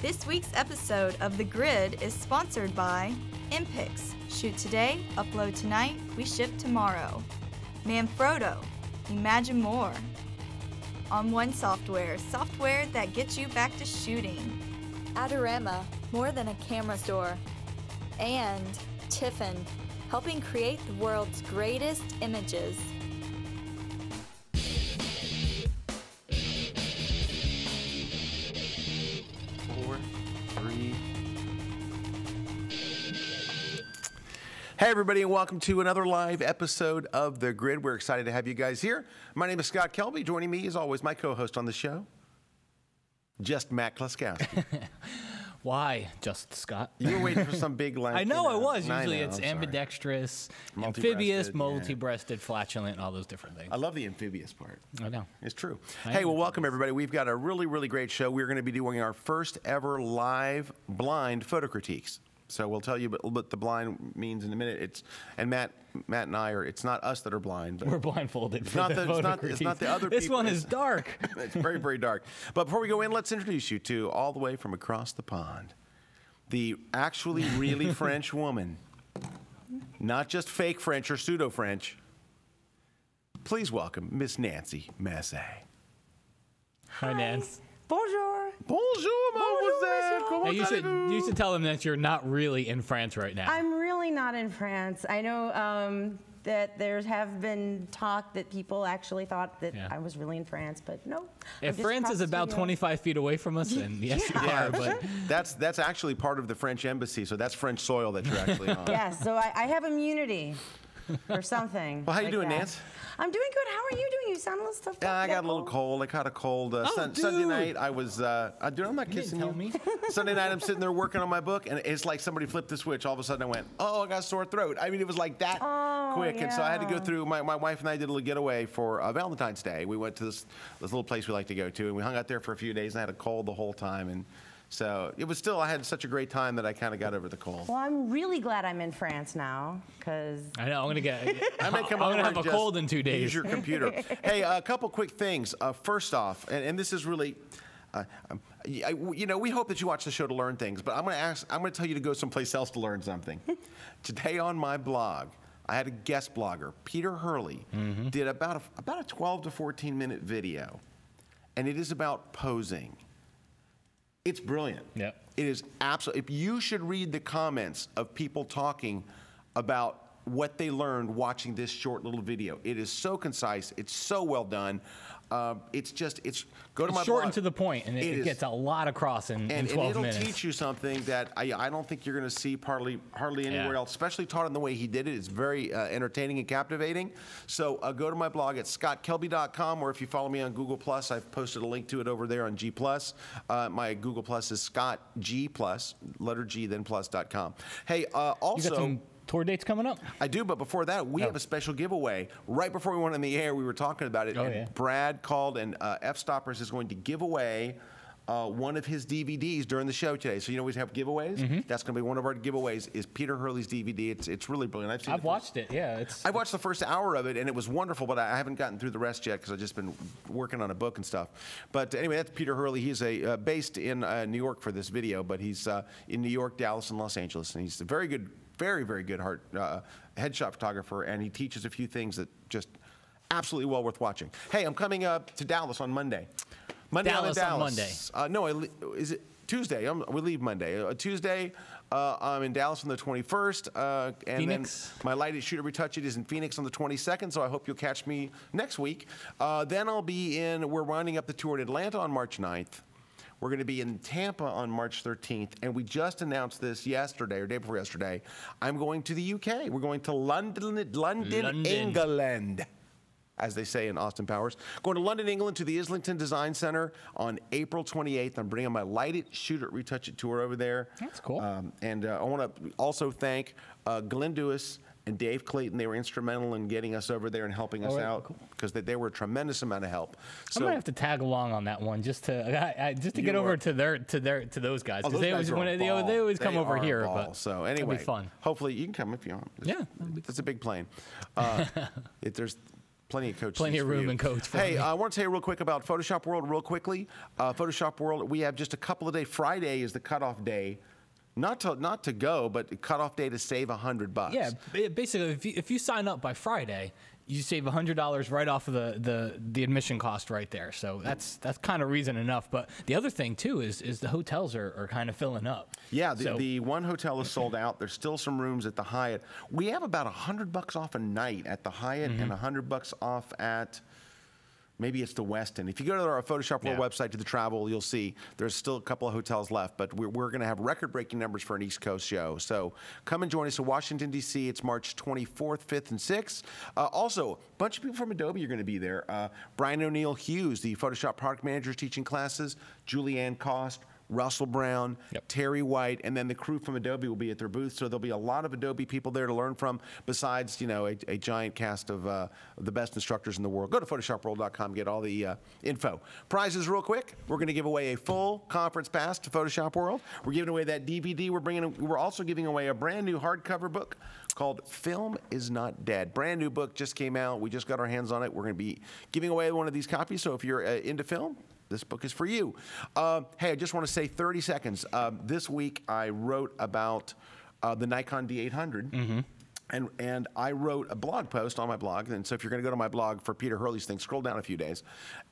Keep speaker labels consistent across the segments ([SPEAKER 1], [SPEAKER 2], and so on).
[SPEAKER 1] This week's episode of The Grid is sponsored by Impix. Shoot today, upload tonight, we ship tomorrow. Manfrotto. Imagine more. On One Software, software that gets you back to shooting.
[SPEAKER 2] Adorama, more than a camera store. And Tiffin, helping create the world's greatest images.
[SPEAKER 3] 4, 3. Hey everybody, and welcome to another live episode of The Grid. We're excited to have you guys here. My name is Scott Kelby. Joining me, as always, my co-host on the show, just Matt Kluskowski.
[SPEAKER 4] Why, just Scott?
[SPEAKER 3] You were waiting for some big line.
[SPEAKER 4] I know I was. Usually it's ambidextrous, amphibious,
[SPEAKER 3] yeah.
[SPEAKER 4] multi-breasted, flatulent, all those different things.
[SPEAKER 3] I love the amphibious part.
[SPEAKER 4] I know.
[SPEAKER 3] It's true. Hey, well, welcome everybody. We've got a really, really great show. We're going to be doing our first ever live blind photo critiques. So we'll tell you what the blind means in a minute. Matt and I are. It's not us that are blind. But
[SPEAKER 4] we're blindfolded.
[SPEAKER 3] It's not the other people.
[SPEAKER 4] This one is dark.
[SPEAKER 3] It's very, very dark. But before we go in, let's introduce you to all the way from across the pond, the actually really French woman, not just fake French or pseudo French. Please welcome Miss Nancy Massey.
[SPEAKER 4] Hi, Nance.
[SPEAKER 5] Bonjour.
[SPEAKER 3] Bonjour, mademoiselle. Comment
[SPEAKER 4] You should tell them that you're not really in France right now.
[SPEAKER 5] I'm really not in France. I know that there have been talk that people actually thought that I was really in France, but no.
[SPEAKER 4] If France is about 25 feet away from us, then yes, you are. But
[SPEAKER 3] that's actually part of the French embassy, so that's French soil that you're actually on.
[SPEAKER 5] Yes, so I have immunity or something.
[SPEAKER 3] Well, how you doing, Nance?
[SPEAKER 5] I'm doing good. How are you doing? You sound a little stuffed up.
[SPEAKER 3] I got a little cold. I caught a cold. Sunday night, I was, dude, I'm not kissing you. Sunday night, I'm sitting there working on my book, and it's like somebody flipped the switch. All of a sudden, I went, oh, I got a sore throat. I mean, it was like that quick.
[SPEAKER 5] Yeah.
[SPEAKER 3] And so I had to go through, my wife and I did a little getaway for Valentine's Day. We went to this little place we like to go to, and we hung out there for a few days, and I had a cold the whole time. And so it was still, I had such a great time that I kind of got over the cold.
[SPEAKER 5] Well, I'm really glad I'm in France now, because
[SPEAKER 4] I know, I'm going to have a
[SPEAKER 3] just
[SPEAKER 4] cold in 2 days.
[SPEAKER 3] Use your computer. Hey, a couple quick things. First off, and this is really, we hope that you watch the show to learn things, but I'm going to tell you to go someplace else to learn something. Today on my blog, I had a guest blogger, Peter Hurley, did about a 12 to 14 minute video, and it is about posing. It's brilliant.
[SPEAKER 4] Yep.
[SPEAKER 3] It is absolutely. If you should read the comments of people talking about what they learned watching this short little video. It is so concise. It's so well done. Go to my
[SPEAKER 4] short
[SPEAKER 3] blog.
[SPEAKER 4] and to the point, and it gets a lot across in 12 minutes.
[SPEAKER 3] And it'll teach you something that I don't think you're going to see hardly anywhere else, especially taught in the way he did it. It's very entertaining and captivating. So go to my blog at scottkelby.com, or if you follow me on Google+, I've posted a link to it over there on G+. My Google+ is Scott G+, letter G, then plus.com. Hey, also...
[SPEAKER 4] You got some tour dates coming up?
[SPEAKER 3] I do, but before that, we have a special giveaway. Right before we went on the air, we were talking about it, and Brad called, and F-Stoppers is going to give away one of his DVDs during the show today. So we have giveaways? That's going to be one of our giveaways is Peter Hurley's DVD. It's really brilliant.
[SPEAKER 4] I've watched it, yeah.
[SPEAKER 3] I watched the first hour of it, and it was wonderful, but I haven't gotten through the rest yet because I've just been working on a book and stuff. But anyway, that's Peter Hurley. He's based in New York for this video, but he's in New York, Dallas, and Los Angeles, and he's a very good, very, very good headshot photographer, and he teaches a few things that just absolutely well worth watching. Hey, I'm coming up to Dallas on Monday.
[SPEAKER 4] Dallas on Monday.
[SPEAKER 3] No, is it Tuesday? We leave Monday. Tuesday, I'm in Dallas on the 21st. And
[SPEAKER 4] Phoenix.
[SPEAKER 3] Then my Light It, Shoot It, Retouch It is in Phoenix on the 22nd, so I hope you'll catch me next week. Then I'll be we're winding up the tour in Atlanta on March 9th. We're going to be in Tampa on March 13th, and we just announced this yesterday, or day before yesterday. I'm going to the UK. We're going to London, England, as they say in Austin Powers. Going to London, England, to the Islington Design Center on April 28th. I'm bringing my Light It, Shoot It, Retouch It tour over there.
[SPEAKER 4] That's cool.
[SPEAKER 3] And I want to also thank Glenn Dewis and Dave Clayton. They were instrumental in getting us over there and helping us out because they were a tremendous amount of help. So
[SPEAKER 4] I'm gonna have to tag along on that one just to get over to those guys, because they always come over here. But
[SPEAKER 3] so anyway, it'll
[SPEAKER 4] be fun.
[SPEAKER 3] Hopefully you can come if you want. It's a big plane. Plenty of coach
[SPEAKER 4] Plenty
[SPEAKER 3] seats
[SPEAKER 4] of
[SPEAKER 3] for
[SPEAKER 4] room
[SPEAKER 3] you.
[SPEAKER 4] and coach for
[SPEAKER 3] Hey,
[SPEAKER 4] me.
[SPEAKER 3] I want to tell you real quick about Photoshop World real quickly. Photoshop World, we have just a couple of days. Friday is the cutoff day. Not to go, but cutoff day to save $100.
[SPEAKER 4] Yeah, basically, if you sign up by Friday, you save $100 right off of the admission cost right there. So that's kind of reason enough. But the other thing too is the hotels are kind of filling up.
[SPEAKER 3] Yeah, the one hotel is sold out. There's still some rooms at the Hyatt. We have about $100 off a night at the Hyatt and $100 off at. Maybe it's the Westin. If you go to our Photoshop World website to the travel, you'll see there's still a couple of hotels left, but we're going to have record-breaking numbers for an East Coast show. So come and join us in Washington, D.C. It's March 24th, 5th, and 6th. Also, a bunch of people from Adobe are going to be there. Brian O'Neill Hughes, the Photoshop product manager, is teaching classes. Julianne Cost, Russell Brown, Terry White, and then the crew from Adobe will be at their booth. So there'll be a lot of Adobe people there to learn from, besides, a giant cast of the best instructors in the world. Go to photoshopworld.com, get all the info. Prizes real quick. We're going to give away a full conference pass to Photoshop World. We're giving away that DVD. We're also giving away a brand new hardcover book called Film Is Not Dead. Brand new book just came out. We just got our hands on it. We're going to be giving away one of these copies. So if you're into film, this book is for you. Hey, I just want to say 30 seconds. This week I wrote about the Nikon D800. And I wrote a blog post on my blog. And so if you're going to go to my blog for Peter Hurley's thing, scroll down a few days.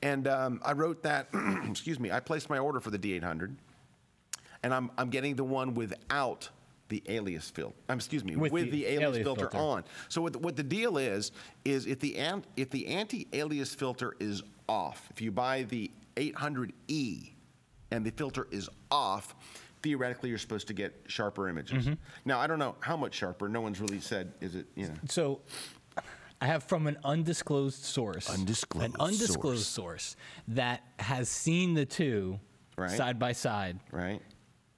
[SPEAKER 3] And I wrote that, excuse me, I placed my order for the D800. And I'm getting the one without the alias filter. Excuse me, with the alias filter on. So what the deal is if the anti-alias filter is off, if you buy the 800E and the filter is off, theoretically you're supposed to get sharper images. Now, I don't know how much sharper. No one's really said, is it,
[SPEAKER 4] So I have from an undisclosed source. An undisclosed source that has seen the two side by side.
[SPEAKER 3] Right.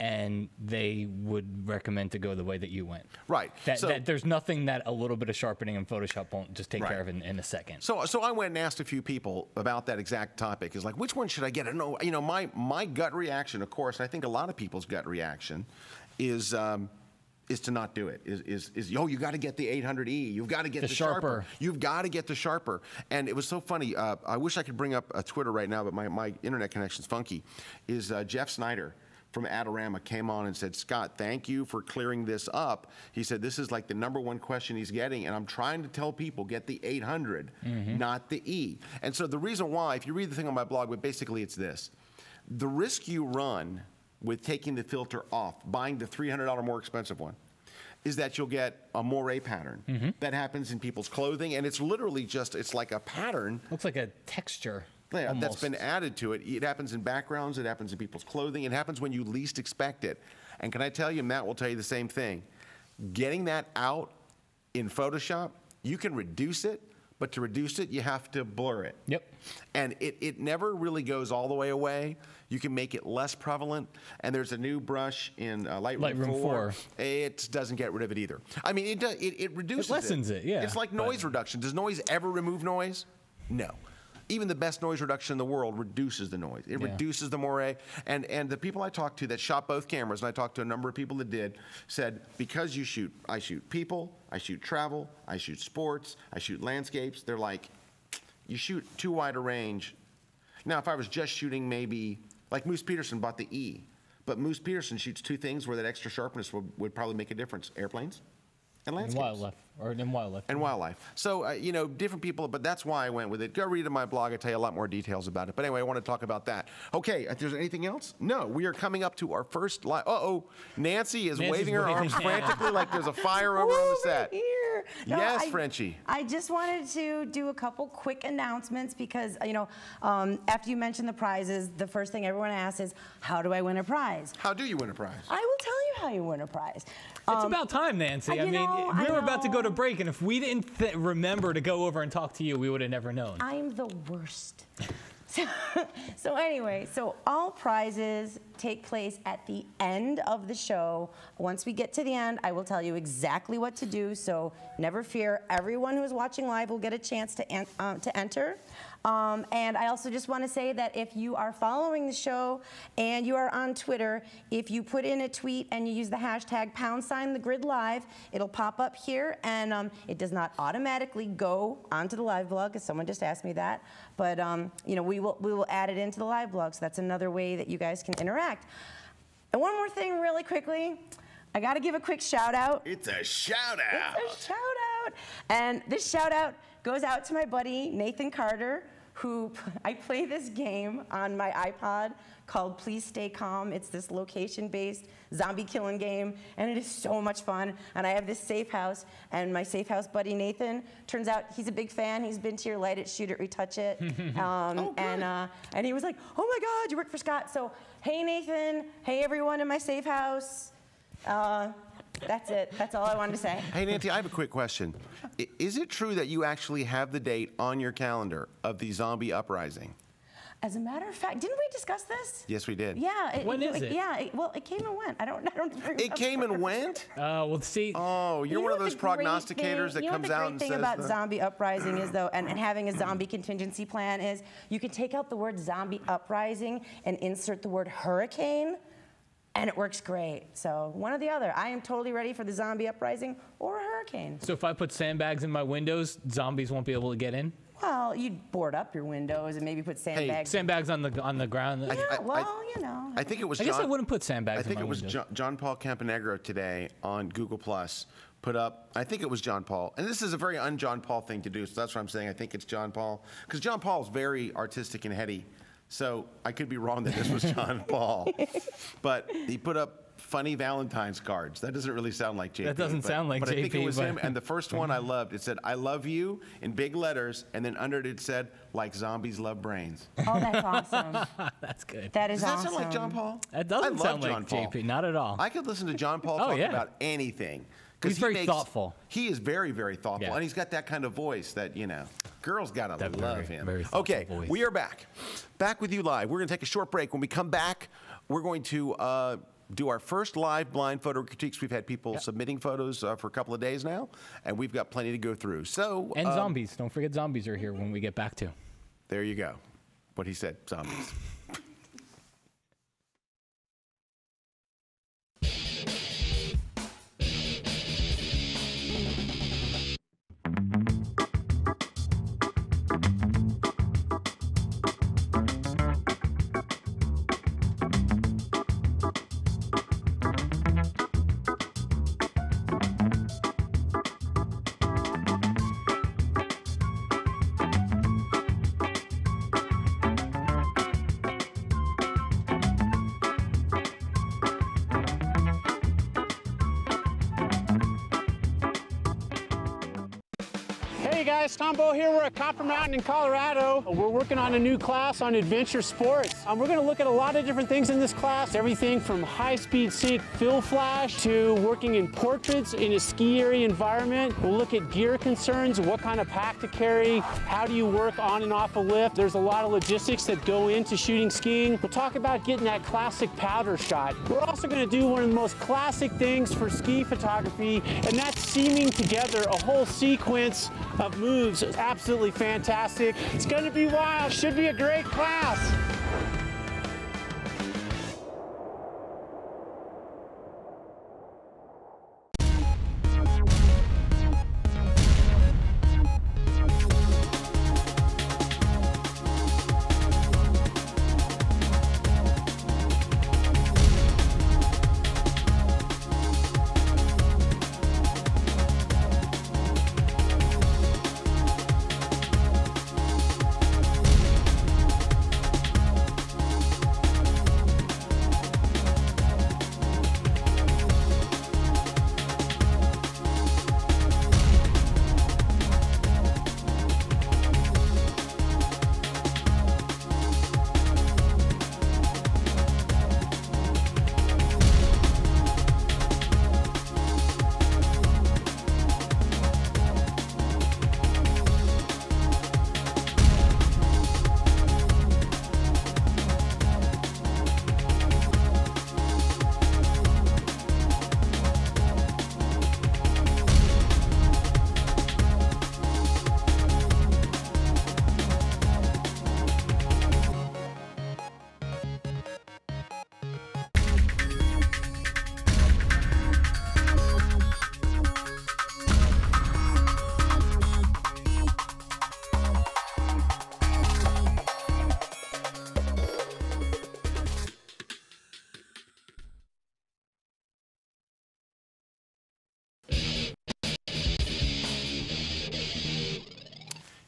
[SPEAKER 4] And they would recommend to go the way that you went.
[SPEAKER 3] Right.
[SPEAKER 4] That there's nothing that a little bit of sharpening in Photoshop won't just take care of in a second.
[SPEAKER 3] So I went and asked a few people about that exact topic. Is like, which one should I get? And my gut reaction, of course, I think a lot of people's gut reaction is to not do it. You got to get the 800E. You've got to get the sharper. You've got to get the sharper. And it was so funny. I wish I could bring up Twitter right now, but my internet connection's funky. Is Jeff Snyder from Adorama came on and said, Scott, thank you for clearing this up. He said, this is like the #1 question he's getting, and I'm trying to tell people, get the 800, not the E. And so the reason why, if you read the thing on my blog, but basically it's this. The risk you run with taking the filter off, buying the $300 more expensive one, is that you'll get a moire pattern. That happens in people's clothing, and it's literally just, it's like a pattern.
[SPEAKER 4] Looks like a texture.
[SPEAKER 3] Yeah, that's been added to it. It happens in backgrounds. It happens in people's clothing. It happens when you least expect it. And can I tell you, Matt will tell you the same thing. Getting that out in Photoshop, you can reduce it, but to reduce it, you have to blur it.
[SPEAKER 4] Yep.
[SPEAKER 3] And it never really goes all the way away. You can make it less prevalent. And there's a new brush in Lightroom 4. It doesn't get rid of it either. I mean, it reduces it.
[SPEAKER 4] It lessens it, yeah.
[SPEAKER 3] It's like noise reduction. Does noise ever remove noise? No. Even the best noise reduction in the world reduces the noise. It reduces the moire. And the people I talked to that shot both cameras, and I talked to a number of people that did, said, because I shoot people, I shoot travel, I shoot sports, I shoot landscapes. They're like, you shoot too wide a range. Now, if I was just shooting maybe, like Moose Peterson bought the E, but Moose Peterson shoots two things where that extra sharpness would probably make a difference: airplanes and landscapes. And wildlife. So, different people, but that's why I went with it. Go read in my blog. I tell you a lot more details about it. But anyway, I want to talk about that. Okay, if there's anything else? No, we are coming up to our first live. Nancy's waving her arms frantically like there's a fire over on the set.
[SPEAKER 5] Here. No,
[SPEAKER 3] yes, Frenchie.
[SPEAKER 5] I just wanted to do a couple quick announcements because, after you mentioned the prizes, the first thing everyone asks is, how do I win a prize?
[SPEAKER 3] How do you win a prize?
[SPEAKER 5] I will tell you how you win a prize.
[SPEAKER 4] It's about time, Nancy. I mean, we were about to go to break, and if we didn't remember to go over and talk to you, we would have never known.
[SPEAKER 5] I'm the worst. So anyway, all prizes take place at the end of the show. Once we get to the end, I will tell you exactly what to do, so never fear. Everyone who is watching live will get a chance to enter. And I also just want to say that if you are following the show and you are on Twitter, if you put in a tweet and you use the hashtag #TheGridLive, it'll pop up here, and it does not automatically go onto the live blog, because someone just asked me that. But you know, we will add it into the live blog, so that's another way that you guys can interact. And one more thing really quickly. I got to give a quick shout out.
[SPEAKER 3] It's a shout out.
[SPEAKER 5] It's a shout out. And this shout out goes out to my buddy Nathan Carter, who I play this game on my iPod called Please Stay Calm. It's this location-based zombie killing game, and it is so much fun. And I have this safe house, and my safe house buddy Nathan, turns out he's a big fan. He's been to your Light It, Shoot It, Retouch It. And he was like, oh my God, you work for Scott. So hey Nathan, hey everyone in my safe house. That's it. That's all I wanted to say.
[SPEAKER 3] Hey, Nancy, I have a quick question. Is it true that you actually have the date on your calendar of the zombie uprising?
[SPEAKER 5] As a matter of fact, didn't we discuss this?
[SPEAKER 3] Yes, we did.
[SPEAKER 5] Yeah.
[SPEAKER 4] When is it?
[SPEAKER 5] Yeah. Well, it came and went. I don't remember.
[SPEAKER 3] It came and went?
[SPEAKER 4] Well, see.
[SPEAKER 3] Oh, you're one of those prognosticators that comes out and says.
[SPEAKER 5] The great thing about zombie uprising is, though, and having a zombie contingency plan is, you can take out the word zombie uprising and insert the word hurricane, and it works great. So one or the other. I am totally ready for the zombie uprising or a hurricane.
[SPEAKER 4] So if I put sandbags in my windows, zombies won't be able to get in?
[SPEAKER 5] Well, you'd board up your windows and maybe put sandbags.
[SPEAKER 4] Sandbags on the ground.
[SPEAKER 5] Yeah, well, you know.
[SPEAKER 3] I think it was
[SPEAKER 4] I guess I wouldn't put sandbags in my windows.
[SPEAKER 3] I think it was John Paul Campanegro today on Google Plus put up, I think it was John Paul, and this is a very un-John Paul thing to do, so that's what I'm saying. I think it's John Paul, because John Paul is very artistic and heady. So I could be wrong that this was John Paul, but he put up funny Valentine's cards. That doesn't really sound like JP.
[SPEAKER 4] That doesn't sound like
[SPEAKER 3] but
[SPEAKER 4] JP.
[SPEAKER 3] I think it was him. And the first one I loved. It said, "I love you" in big letters, and then under it said, "Like zombies love brains."
[SPEAKER 5] Oh, that's awesome.
[SPEAKER 4] That's good.
[SPEAKER 5] That is
[SPEAKER 3] Does that
[SPEAKER 5] awesome.
[SPEAKER 3] sound like John Paul?
[SPEAKER 4] That doesn't sound like
[SPEAKER 3] John Paul.
[SPEAKER 4] JP. Not at all.
[SPEAKER 3] I could listen to John Paul talk about anything.
[SPEAKER 4] He's very thoughtful.
[SPEAKER 3] He is very, very thoughtful.
[SPEAKER 4] Yeah.
[SPEAKER 3] And he's got that kind of voice that, you know, girls got to love him.
[SPEAKER 4] Very thoughtful
[SPEAKER 3] okay,
[SPEAKER 4] voice.
[SPEAKER 3] we are back. Back with you live. We're going to take a short break. When we come back, we're going to do our first live blind photo critiques. We've had people submitting photos for a couple of days now, and we've got plenty to go through. So
[SPEAKER 4] And zombies. Don't forget zombies are here when we get back to.
[SPEAKER 3] There you go. What he said, zombies.
[SPEAKER 6] Hey guys, Tom Bow here. We're at Copper Mountain in Colorado. We're working on a new class on adventure sports. We're going to look at a lot of different things in this class. Everything from high-speed sync fill flash to working in portraits in a ski area environment. We'll look at gear concerns, what kind of pack to carry, how do you work on and off a lift. There's a lot of logistics that go into shooting skiing. We'll talk about getting that classic powder shot. We're also going to do one of the most classic things for ski photography, and that's seaming together a whole sequence of moves. It's absolutely fantastic. It's going to be wild. Should be a great class.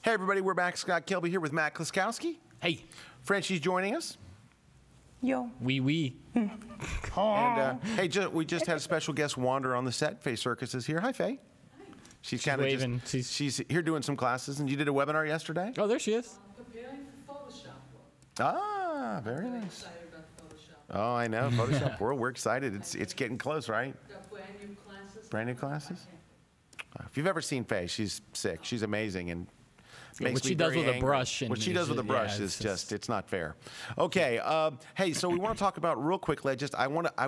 [SPEAKER 3] Hey, everybody, we're back. Scott Kilby here with Matt Kliskowski.
[SPEAKER 4] Hey.
[SPEAKER 3] Frenchie's joining us.
[SPEAKER 5] Yo.
[SPEAKER 4] Wee.
[SPEAKER 3] And hey, we just had a special guest wander on the set. Faye Circus is here. Hi, Faye. She's kind of
[SPEAKER 4] waving.
[SPEAKER 3] She's here doing some classes, and you did a webinar yesterday?
[SPEAKER 4] Oh, there she is.
[SPEAKER 7] Preparing for Photoshop work.
[SPEAKER 3] Ah, very nice.
[SPEAKER 7] Excited about Photoshop.
[SPEAKER 3] Oh, I know. Photoshop World, we're excited. It's getting close, right?
[SPEAKER 7] Got brand new classes.
[SPEAKER 3] Brand new classes? If you've ever seen Faye, she's sick. She's amazing, and makes
[SPEAKER 4] What
[SPEAKER 3] me
[SPEAKER 4] she does
[SPEAKER 3] very
[SPEAKER 4] with a
[SPEAKER 3] angry.
[SPEAKER 4] brush and
[SPEAKER 3] What she does with a brush is just, it's not fair. Okay, hey, so we want to talk about real quickly.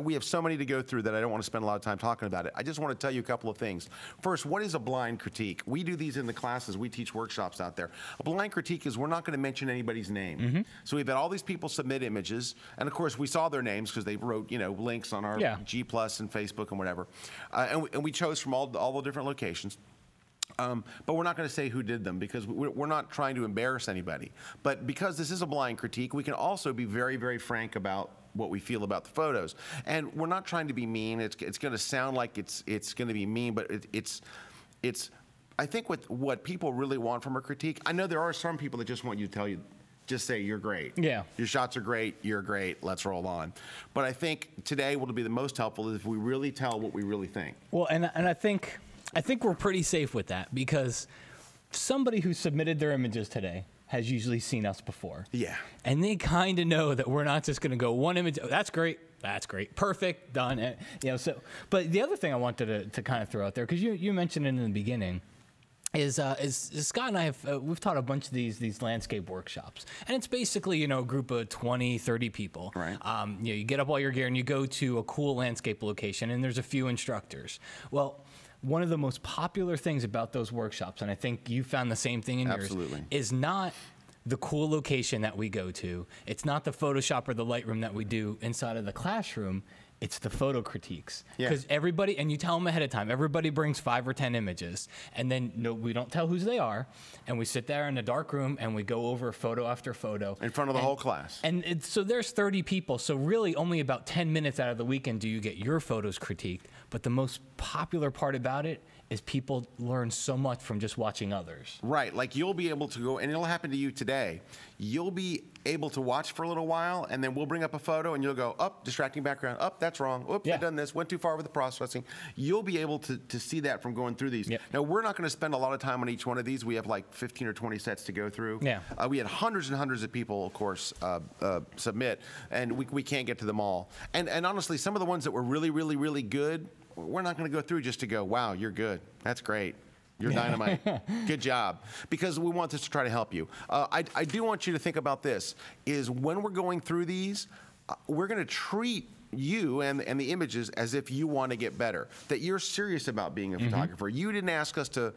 [SPEAKER 3] We have so many to go through that I don't want to spend a lot of time talking about it. I just want to tell you a couple of things. First, what is a blind critique? We do these in the classes. We teach workshops out there. A blind critique is we're not going to mention anybody's name. So we've had all these people submit images, and of course we saw their names because they wrote, links on our G+ and Facebook and whatever, and we chose from all the different locations. But we're not going to say who did them because we're not trying to embarrass anybody. But because this is a blind critique, we can also be very, very frank about what we feel about the photos. And we're not trying to be mean. It's going to sound like it's going to be mean, but it's I think what people really want from a critique, I know there are some people that just want you to tell you, just say you're great.
[SPEAKER 4] Yeah.
[SPEAKER 3] Your shots are great, you're great, let's roll on. But I think today what will be the most helpful is if we really tell what we really think.
[SPEAKER 4] Well, and I think we're pretty safe with that because somebody who submitted their images today has usually seen us before.
[SPEAKER 3] Yeah.
[SPEAKER 4] And they kind of know that we're not just going to go one image, oh, that's great, perfect, done. And, but the other thing I wanted to kind of throw out there, because you mentioned it in the beginning, is Scott and I we've taught a bunch of these landscape workshops, and it's basically a group of 20, 30 people.
[SPEAKER 3] Right.
[SPEAKER 4] You get up all your gear and you go to a cool landscape location, and there's a few instructors. Well, one of the most popular things about those workshops, and I think you found the same thing in yours, is not the cool location that we go to. It's not the Photoshop or the Lightroom that we do inside of the classroom. It's the photo critiques. Because everybody, and you tell them ahead of time, everybody brings 5 or 10 images, and then we don't tell whose they are, and we sit there in a dark room and we go over photo after photo.
[SPEAKER 3] In front of the whole class.
[SPEAKER 4] And so there's 30 people, so really only about 10 minutes out of the weekend do you get your photos critiqued. But the most popular part about it is people learn so much from just watching others.
[SPEAKER 3] Right, like you'll be able to go, and it'll happen to you today. You'll be able to watch for a little while, and then we'll bring up a photo, and you'll go, distracting background, that's wrong, oops, I've done this, went too far with the processing. You'll be able to see that from going through these. Now, we're not going to spend a lot of time on each one of these. We have like 15 or 20 sets to go through. We had hundreds and hundreds of people, of course, submit, and we can't get to them all. And honestly, some of the ones that were really, really, really good, we're not going to go through just to go, wow, you're good. That's great. You're dynamite. Good job. Because we want this to try to help you. I do want you to think about this, is when we're going through these, we're going to treat you and the images as if you want to get better, that you're serious about being a photographer. You didn't ask us to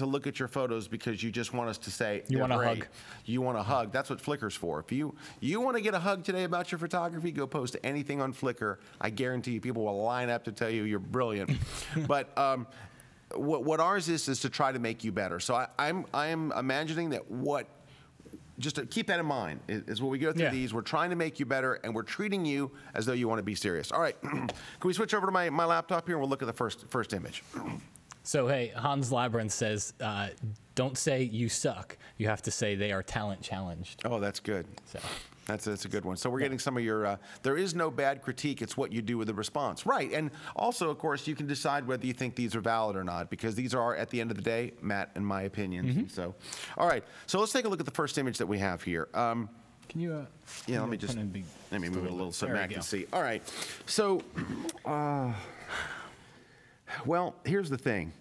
[SPEAKER 3] look at your photos because you just want us to say
[SPEAKER 4] you want a hug.
[SPEAKER 3] You want a hug. That's what Flickr's for. If you want to get a hug today about your photography, go post anything on Flickr. I guarantee you people will line up to tell you you're brilliant. But what ours is to try to make you better. So I am imagining that just to keep that in mind, is when we go through these, we're trying to make you better, and we're treating you as though you want to be serious. All right, can we switch over to my laptop here, and we'll look at the first image.
[SPEAKER 4] So, hey, Hans Labyrinth says, don't say you suck. You have to say they are talent challenged.
[SPEAKER 3] Oh, that's good.
[SPEAKER 4] So.
[SPEAKER 3] That's a good one. So we're getting some of your, there is no bad critique, it's what you do with the response. Right, and also, of course, you can decide whether you think these are valid or not, because these are, at the end of the day, Matt and my opinions. So, all right, so let's take a look at the first image that we have here.
[SPEAKER 4] Can you,
[SPEAKER 3] let me move it a little so Matt can see. All right, so, well, here's the thing.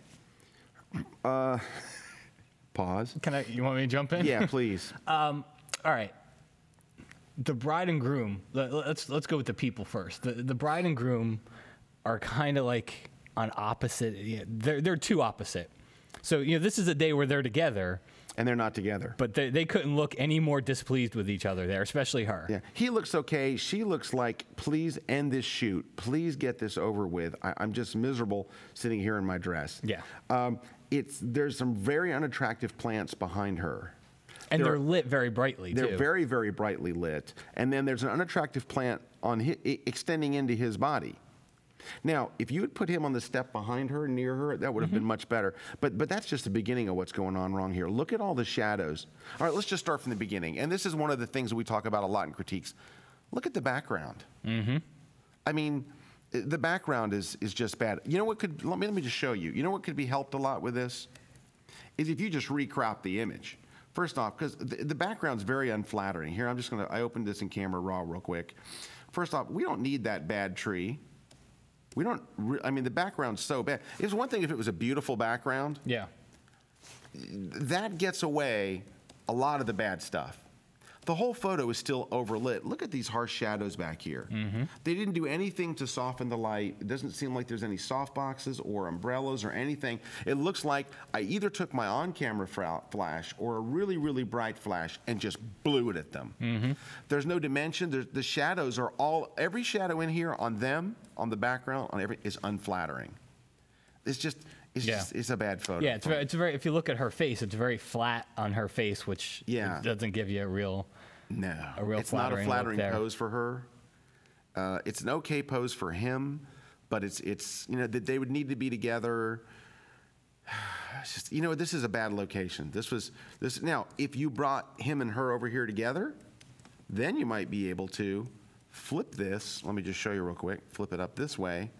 [SPEAKER 3] Pause.
[SPEAKER 4] You want me to jump in?
[SPEAKER 3] Yeah, please.
[SPEAKER 4] All right. The bride and groom, let's go with the people first. The bride and groom are kind of like on opposite, they're too opposite. So, this is a day where they're together.
[SPEAKER 3] And they're not together.
[SPEAKER 4] But they couldn't look any more displeased with each other there, especially her.
[SPEAKER 3] Yeah, he looks okay. She looks like, please end this shoot. Please get this over with. I'm just miserable sitting here in my dress.
[SPEAKER 4] Yeah.
[SPEAKER 3] There's some very unattractive plants behind her.
[SPEAKER 4] And they're lit very brightly, too.
[SPEAKER 3] They're very, very brightly lit. And then there's an unattractive plant extending into his body. Now, if you had put him on the step behind her, near her, that would have been much better. But that's just the beginning of what's going on wrong here. Look at all the shadows. All right, let's just start from the beginning. And this is one of the things that we talk about a lot in critiques. Look at the background. I mean, the background is just bad. You know what could, let me just show you. You know what could be helped a lot with this? Is if you just recrop the image. First off, because the background's very unflattering. Here, I'm just going to, I opened this in Camera Raw real quick. First off, we don't need that bad tree. We don't, I mean, the background's so bad. It's one thing if it was a beautiful background.
[SPEAKER 4] Yeah.
[SPEAKER 3] That gets away a lot of the bad stuff. The whole photo is still overlit. Look at these harsh shadows back here. They didn't do anything to soften the light. It doesn't seem like there's any soft boxes or umbrellas or anything. It looks like I either took my on-camera flash or a really, really bright flash and just blew it at them. There's no dimension. The shadows are all, every shadow in here on them, on the background, on every, is unflattering. It's just, it's a bad photo.
[SPEAKER 4] Yeah, it's very, if you look at her face, it's very flat on her face, which doesn't give you a real
[SPEAKER 3] it's not a flattering pose for her. It's an okay pose for him, but it's you know, that they would need to be together. It's just, you know, this is a bad location. Now, if you brought him and her over here together, then you might be able to flip this. Let me just show you real quick. Flip it up this way.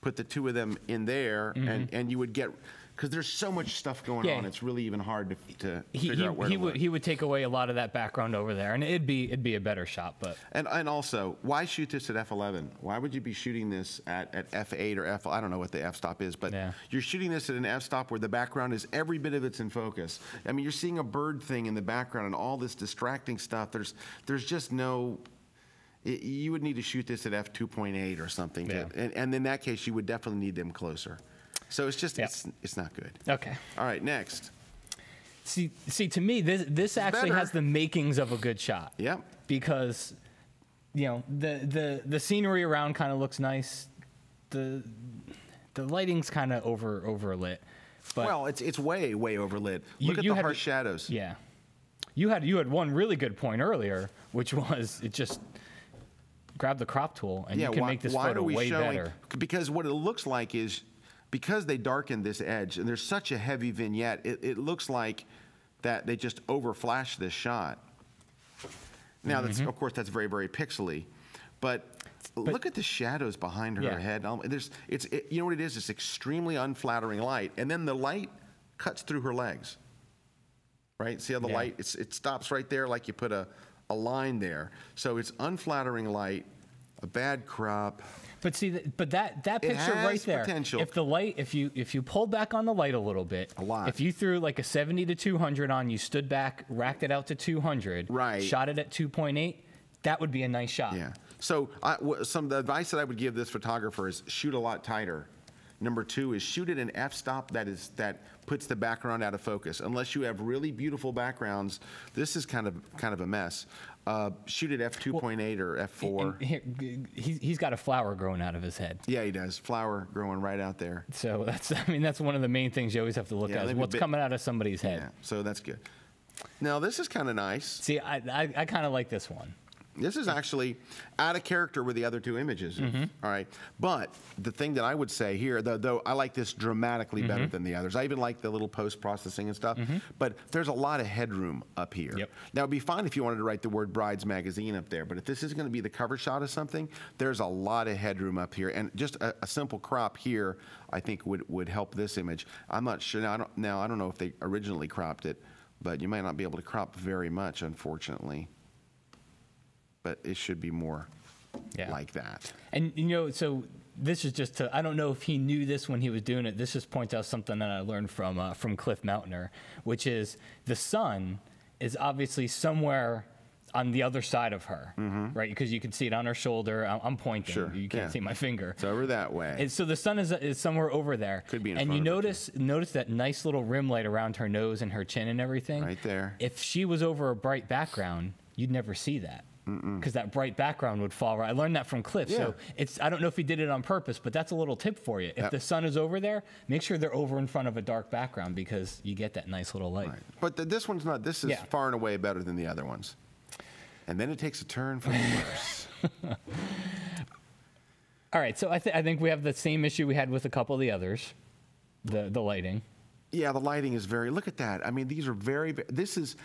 [SPEAKER 3] Put the two of them in there, and you would get, because there's so much stuff going on, it's really even hard to figure out where to look.
[SPEAKER 4] He would take away a lot of that background over there, and it'd be a better shot. But
[SPEAKER 3] and also, why shoot this at f11? Why would you be shooting this at f8 or f? I don't know what the f-stop is, but you're shooting this at an f-stop where the background is every bit of it's in focus. I mean, you're seeing a bird thing in the background and all this distracting stuff. There's just no. You would need to shoot this at f2.8 or something, and in that case, you would definitely need them closer. So it's just it's not good.
[SPEAKER 4] Okay.
[SPEAKER 3] All right, next.
[SPEAKER 4] See, to me, this actually has the makings of a good shot.
[SPEAKER 3] Yep.
[SPEAKER 4] Because, you know, the scenery around kind of looks nice. The lighting's kind of overlit. But
[SPEAKER 3] well, it's way overlit. Look at the harsh shadows.
[SPEAKER 4] Yeah. You had one really good point earlier, which was it just. Grab the crop tool and you can make this photo way better.
[SPEAKER 3] Because what it looks like is, because they darkened this edge and there's such a heavy vignette, it looks like that they just overflashed this shot. Now, that's, of course, that's very, very pixely, but look at the shadows behind her head. You know what it is? It's extremely unflattering light, and then the light cuts through her legs. Right? See how the light? It stops right there, like you put a line there. So it's unflattering light, a bad crop.
[SPEAKER 4] But see, that picture right there.
[SPEAKER 3] Potential.
[SPEAKER 4] If the light, if you pulled back on the light a little bit, if you threw like a 70 to 200 on, you stood back, racked it out to 200, shot it at 2.8, that would be a nice shot.
[SPEAKER 3] Yeah. So some of the advice that I would give this photographer is shoot a lot tighter. Number two is shoot at an f-stop that puts the background out of focus. Unless you have really beautiful backgrounds, this is kind of a mess. Shoot at f2.8 or f4.
[SPEAKER 4] He's got a flower growing out of his head.
[SPEAKER 3] Yeah, he does. Flower growing right out there.
[SPEAKER 4] So that's one of the main things you always have to look at is what's coming out of somebody's head.
[SPEAKER 3] Yeah, so that's good. Now this is kind of nice.
[SPEAKER 4] See, I kind of like this one.
[SPEAKER 3] This is actually out of character with the other two images. All right. But the thing that I would say here, though I like this dramatically better than the others. I even like the little post-processing and stuff. But there's a lot of headroom up here. Now, it'd be fine if you wanted to write the word Brides Magazine up there. But if this is going to be the cover shot of something, there's a lot of headroom up here. And just a simple crop here, I think, would help this image. I'm not sure. Now, I don't know if they originally cropped it. But you might not be able to crop very much, unfortunately. But it should be more like that.
[SPEAKER 4] And, you know, so this is just I don't know if he knew this when he was doing it. This just points out something that I learned from Cliff Mountainer, which is the sun is obviously somewhere on the other side of her, right? Because you can see it on her shoulder. I'm pointing.
[SPEAKER 3] Sure.
[SPEAKER 4] You can't see my finger.
[SPEAKER 3] It's over that way.
[SPEAKER 4] And so the sun is somewhere over there.
[SPEAKER 3] Could be in
[SPEAKER 4] and
[SPEAKER 3] front
[SPEAKER 4] you
[SPEAKER 3] of her.
[SPEAKER 4] notice that nice little rim light around her nose and her chin and everything.
[SPEAKER 3] Right there.
[SPEAKER 4] If she was over a bright background, you'd never see that. Because that bright background would fall right. I learned that from Cliff. So I don't know if he did it on purpose, but that's a little tip for you. If the sun is over there, make sure they're over in front of a dark background because you get that nice little light.
[SPEAKER 3] Right. But this one's not. This is far and away better than the other ones. And then it takes a turn for the worse.
[SPEAKER 4] All right, so I think we have the same issue we had with a couple of the others, the lighting.
[SPEAKER 3] Yeah, the lighting is very, look at that. I mean, these are this is,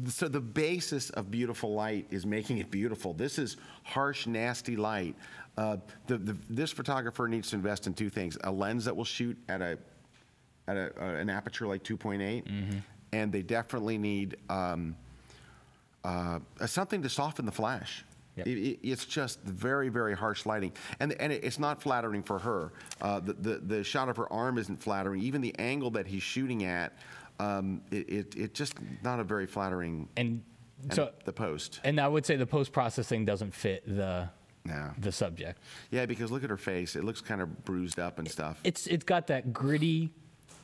[SPEAKER 3] so the basis of beautiful light is making it beautiful. This is harsh, nasty light. This photographer needs to invest in two things: a lens that will shoot at an aperture like 2.8, and they definitely need something to soften the flash.
[SPEAKER 4] Yep.
[SPEAKER 3] It's just very, very harsh lighting, and it's not flattering for her. The shot of her arm isn't flattering. Even the angle that he's shooting at, it just not a very flattering.
[SPEAKER 4] And so
[SPEAKER 3] the post.
[SPEAKER 4] And I would say the post processing doesn't fit the subject.
[SPEAKER 3] Yeah, because look at her face. It looks kind of bruised up and stuff.
[SPEAKER 4] It's got that gritty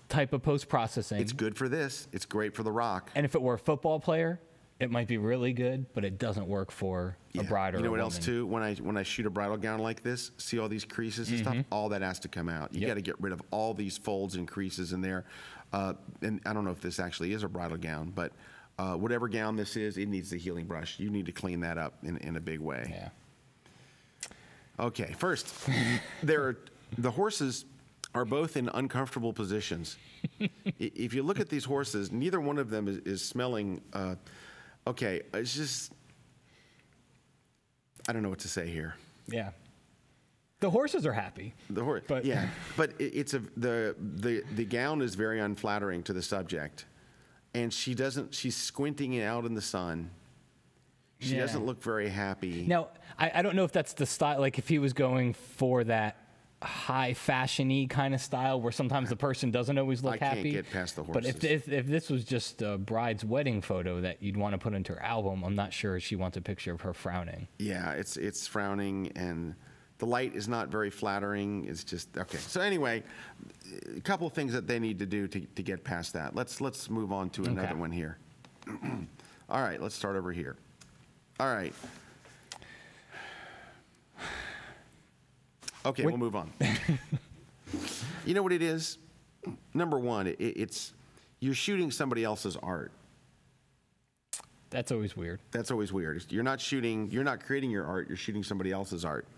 [SPEAKER 4] type of post processing.
[SPEAKER 3] It's good for this. It's great for The Rock.
[SPEAKER 4] And if it were a football player, it might be really good, but it doesn't work for a bride or a woman.
[SPEAKER 3] You know what else too? When I shoot a bridal gown like this, see all these creases and stuff? All that has to come out. You got to get rid of all these folds and creases in there. And I don't know if this actually is a bridal gown, but whatever gown this is, it needs the healing brush. You need to clean that up in a big way.
[SPEAKER 4] Yeah.
[SPEAKER 3] Okay, first, the horses are both in uncomfortable positions. If you look at these horses, neither one of them is smelling. Okay, it's just, I don't know what to say here.
[SPEAKER 4] Yeah. The horses are happy.
[SPEAKER 3] But the gown is very unflattering to the subject, and she's squinting out in the sun. She doesn't look very happy.
[SPEAKER 4] Now, I don't know if that's the style, like if he was going for that high fashion-y kind of style where sometimes the person doesn't always look happy.
[SPEAKER 3] I can't get past the horses.
[SPEAKER 4] But if this was just a bride's wedding photo that you'd want to put into her album, I'm not sure she wants a picture of her frowning.
[SPEAKER 3] Yeah, it's frowning, and the light is not very flattering. It's just, okay. So anyway, a couple of things that they need to do to get past that. Let's move on to another one here. All right, let's start over here. All right. Okay, we'll move on. You know what it is? Number one, it's you're shooting somebody else's art.
[SPEAKER 4] That's always weird.
[SPEAKER 3] That's always weird. You're not creating your art, you're shooting somebody else's art.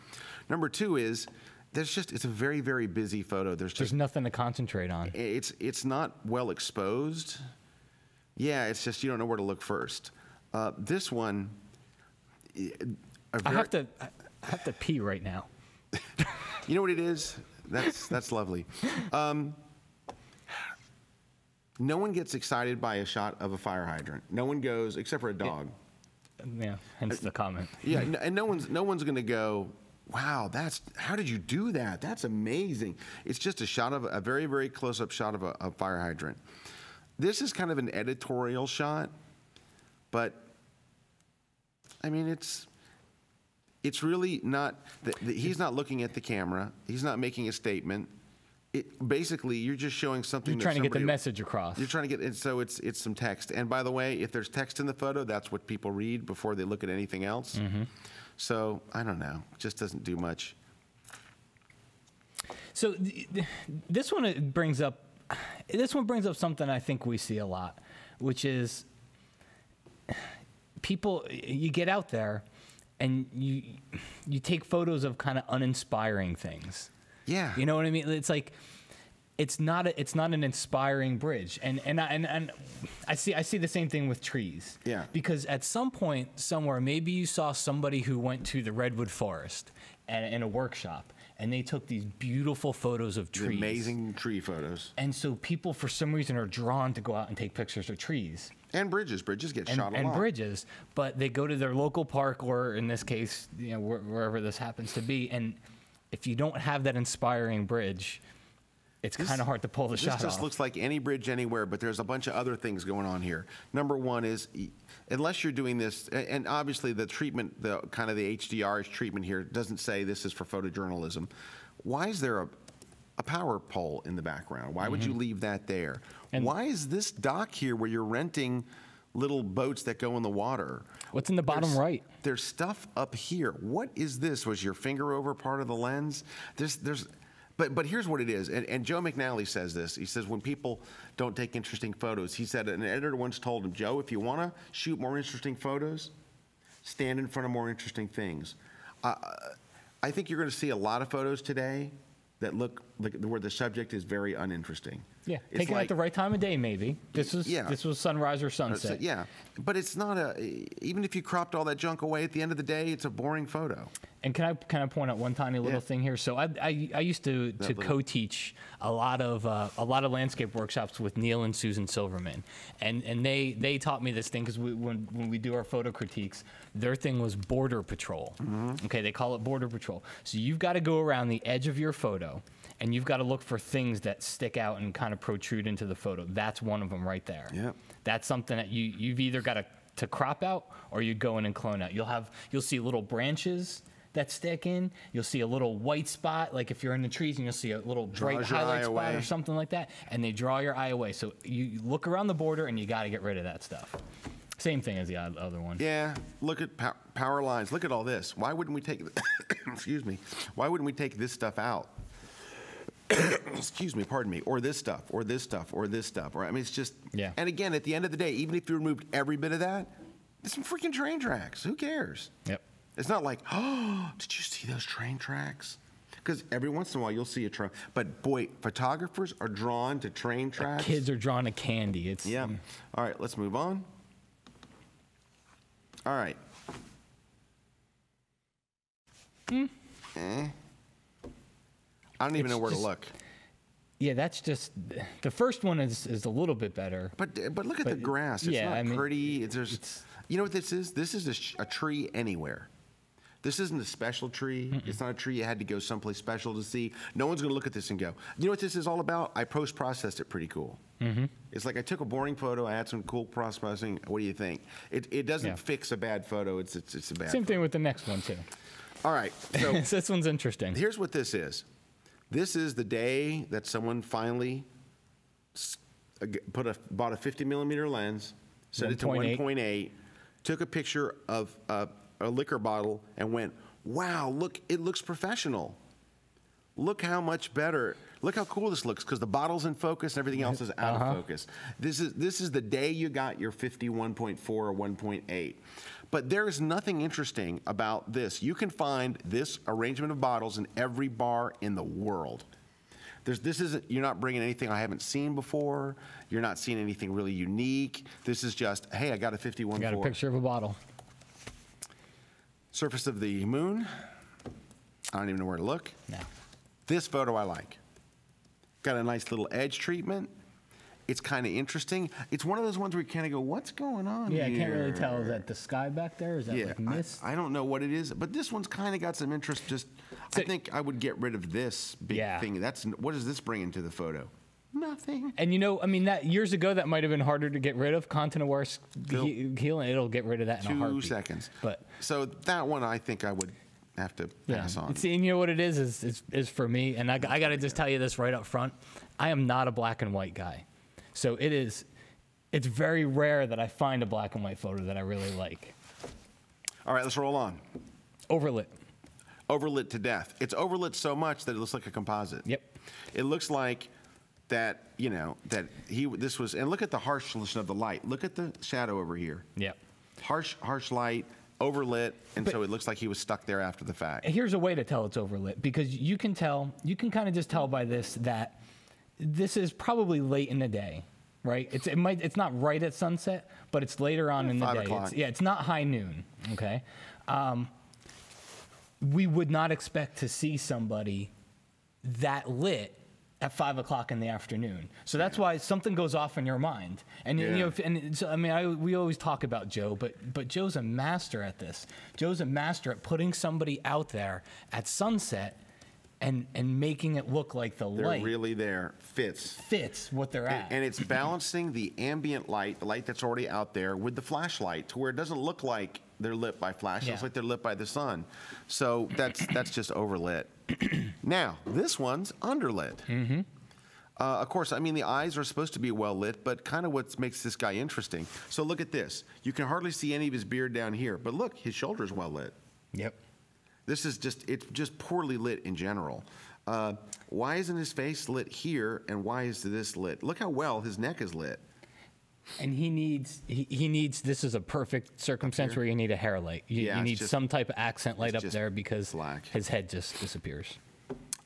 [SPEAKER 3] Number two is, it's a very, very busy photo. There's
[SPEAKER 4] nothing to concentrate on.
[SPEAKER 3] It's not well exposed. Yeah, it's just you don't know where to look first. This one,
[SPEAKER 4] I have to pee right now.
[SPEAKER 3] You know what it is? That's lovely. No one gets excited by a shot of a fire hydrant. No one goes, except for a dog.
[SPEAKER 4] Yeah, hence the comment.
[SPEAKER 3] Yeah, and no one's going to go, wow, how did you do that? That's amazing. It's just a very, very close-up shot of a fire hydrant. This is kind of an editorial shot, but I mean, it's really not, he's not looking at the camera. He's not making a statement. Basically, you're just showing something.
[SPEAKER 4] You're trying to get the message across.
[SPEAKER 3] You're trying to get, and so it's some text. And by the way, if there's text in the photo, that's what people read before they look at anything else. So I don't know. It just doesn't do much.
[SPEAKER 4] So this one brings up something I think we see a lot, which is people. You get out there, and you take photos of kind of uninspiring things.
[SPEAKER 3] Yeah.
[SPEAKER 4] You know what I mean? It's like it's not an inspiring bridge. And I see the same thing with trees.
[SPEAKER 3] Yeah.
[SPEAKER 4] Because at some point somewhere maybe you saw somebody who went to the redwood forest and in a workshop and they took these beautiful photos of trees.
[SPEAKER 3] Amazing tree photos.
[SPEAKER 4] And so people for some reason are drawn to go out and take pictures of trees.
[SPEAKER 3] And bridges. Bridges get shot a lot.
[SPEAKER 4] And bridges, but they go to their local park or in this case, you know, wherever this happens to be, and if you don't have that inspiring bridge, it's kind of hard to pull the shot off.
[SPEAKER 3] This just looks like any bridge anywhere, but there's a bunch of other things going on here. Number one is, unless you're doing this, and obviously the treatment, the kind of the HDR's treatment here doesn't say this is for photojournalism. Why is there a power pole in the background? Why would you leave that there? And why is this dock here where you're renting little boats that go in the water?
[SPEAKER 4] What's in the bottom right?
[SPEAKER 3] There's stuff up here. What is this? Was your finger over part of the lens? But here's what it is, and Joe McNally says this. He says when people don't take interesting photos, he said an editor once told him, Joe, if you want to shoot more interesting photos, stand in front of more interesting things. I think you're going to see a lot of photos today that look like where the subject is very uninteresting.
[SPEAKER 4] Yeah,
[SPEAKER 3] It's
[SPEAKER 4] taken
[SPEAKER 3] like-
[SPEAKER 4] at the right time of day, maybe. This was sunrise or sunset.
[SPEAKER 3] Yeah, but it's not even if you cropped all that junk away at the end of the day, it's a boring photo.
[SPEAKER 4] And can I point out one tiny little thing here? So I used to co-teach a lot of landscape workshops with Neil and Susan Silverman, and they taught me this thing because when we do our photo critiques, their thing was border patrol. Okay, they call it border patrol. So you've got to go around the edge of your photo, and you've got to look for things that stick out and kind of protrude into the photo. That's one of them right there.
[SPEAKER 3] Yep.
[SPEAKER 4] That's something that you've either got to crop out or you go in and clone out. You'll see little branches that stick in. You'll see a little white spot, like if you're in the trees, and you'll see a little bright
[SPEAKER 3] Draws your eye
[SPEAKER 4] highlight spot
[SPEAKER 3] away.
[SPEAKER 4] or something like that, and they draw your eye away. So you look around the border, and you got to get rid of that stuff. Same thing as the other one.
[SPEAKER 3] Yeah, look at power lines. Look at all this. Why wouldn't we take? Excuse me. Why wouldn't we take this stuff out? Excuse me, pardon me. Or this stuff, or this stuff, or this stuff. Or I mean, it's just.
[SPEAKER 4] Yeah.
[SPEAKER 3] And again, at the end of the day, even if you removed every bit of that, there's some freaking train tracks. Who cares?
[SPEAKER 4] Yep.
[SPEAKER 3] It's not like, oh, did you see those train tracks? Because every once in a while you'll see a train. But boy, photographers are drawn to train tracks.
[SPEAKER 4] Kids are drawn to candy. It's
[SPEAKER 3] Yeah. All right, let's move on. All right. I don't even
[SPEAKER 4] It's
[SPEAKER 3] know where
[SPEAKER 4] just-
[SPEAKER 3] to look.
[SPEAKER 4] Yeah, that's just the first one is a little bit better.
[SPEAKER 3] But look at the
[SPEAKER 4] But
[SPEAKER 3] grass. It's
[SPEAKER 4] yeah,
[SPEAKER 3] not
[SPEAKER 4] I mean,
[SPEAKER 3] pretty. You know what this is? This is a tree anywhere. This isn't a special tree. It's not a tree you had to go someplace special to see. No one's going to look at this and go, you know what this is all about? I post-processed it pretty cool. It's like I took a boring photo, I had some cool processing. What do you think? It doesn't
[SPEAKER 4] Yeah.
[SPEAKER 3] fix a bad photo. It's a bad
[SPEAKER 4] Same
[SPEAKER 3] photo.
[SPEAKER 4] thing with the next one too.
[SPEAKER 3] All right. So
[SPEAKER 4] This one's interesting.
[SPEAKER 3] here's what this is. This is the day that someone finally bought a 50 millimeter lens, set it to
[SPEAKER 4] 1.8.
[SPEAKER 3] 1.8, took a picture of a liquor bottle and went, wow, look, it looks professional. Look how much better. Look how cool this looks because the bottle's in focus and everything else is out of focus. This is the day you got your 51.4 or 1.8. But there is nothing interesting about this. You can find this arrangement of bottles in every bar in the world. You're not bringing anything I haven't seen before. You're not seeing anything really unique. This is just, hey, I got a 51.4.
[SPEAKER 4] Got a picture of a bottle.
[SPEAKER 3] Surface of the moon. I don't even know where to look.
[SPEAKER 4] No.
[SPEAKER 3] This photo I like. Got a nice little edge treatment. It's kind of interesting. It's one of those ones where you kind of go, what's going on
[SPEAKER 4] Yeah,
[SPEAKER 3] here?
[SPEAKER 4] I can't really tell. Is that the sky back there? Is that like mist?
[SPEAKER 3] I don't know what it is, but this one's kind of got some interest. I think I would get rid of this big thing. What does this bring into the photo? Nothing.
[SPEAKER 4] And I mean, that years ago that might have been harder to get rid of. Content aware healing, it'll get rid of that in a heartbeat.
[SPEAKER 3] 2 seconds.
[SPEAKER 4] But
[SPEAKER 3] so that one, I think I would have to pass on.
[SPEAKER 4] See, and you know what it is for me, and I got to just tell you this right up front. I am not a black and white guy, so it's very rare that I find a black and white photo that I really like.
[SPEAKER 3] All right, let's roll on.
[SPEAKER 4] Overlit.
[SPEAKER 3] Overlit to death. It's overlit so much that it looks like a composite.
[SPEAKER 4] Yep.
[SPEAKER 3] It looks like that, this was, and look at the harshness of the light. Look at the shadow over here.
[SPEAKER 4] Yep.
[SPEAKER 3] Harsh light, overlit, and so it looks like he was stuck there after the fact.
[SPEAKER 4] Here's a way to tell it's overlit, because you can kind of just tell by this that this is probably late in the day, right? It's not right at sunset, but it's later on in the
[SPEAKER 3] 5
[SPEAKER 4] day.
[SPEAKER 3] o'clock.
[SPEAKER 4] It's not high noon, okay? We would not expect to see somebody that lit at 5 o'clock in the afternoon. So that's why something goes off in your mind. And we always talk about Joe, but Joe's a master at this. Joe's a master at putting somebody out there at sunset and making it look like the
[SPEAKER 3] They're
[SPEAKER 4] light
[SPEAKER 3] really there. Fits
[SPEAKER 4] what they're at.
[SPEAKER 3] And it's balancing the ambient light, the light that's already out there, with the flashlight to where it doesn't look like they're lit by flash. It looks like they're lit by the sun. So that's just overlit. Now, this one's underlit. Of course, I mean, the eyes are supposed to be well lit, but kind of what makes this guy interesting. So look at this. You can hardly see any of his beard down here, but look, his shoulder's well lit.
[SPEAKER 4] Yep.
[SPEAKER 3] This is it's just poorly lit in general. Why isn't his face lit here, and why is this lit? Look how well his neck is lit.
[SPEAKER 4] And he needs this is a perfect circumstance where you need a hair light.
[SPEAKER 3] Yeah,
[SPEAKER 4] you
[SPEAKER 3] it's
[SPEAKER 4] need
[SPEAKER 3] just-
[SPEAKER 4] some type of accent light
[SPEAKER 3] it's
[SPEAKER 4] up
[SPEAKER 3] just
[SPEAKER 4] there because
[SPEAKER 3] black.
[SPEAKER 4] his head just disappears.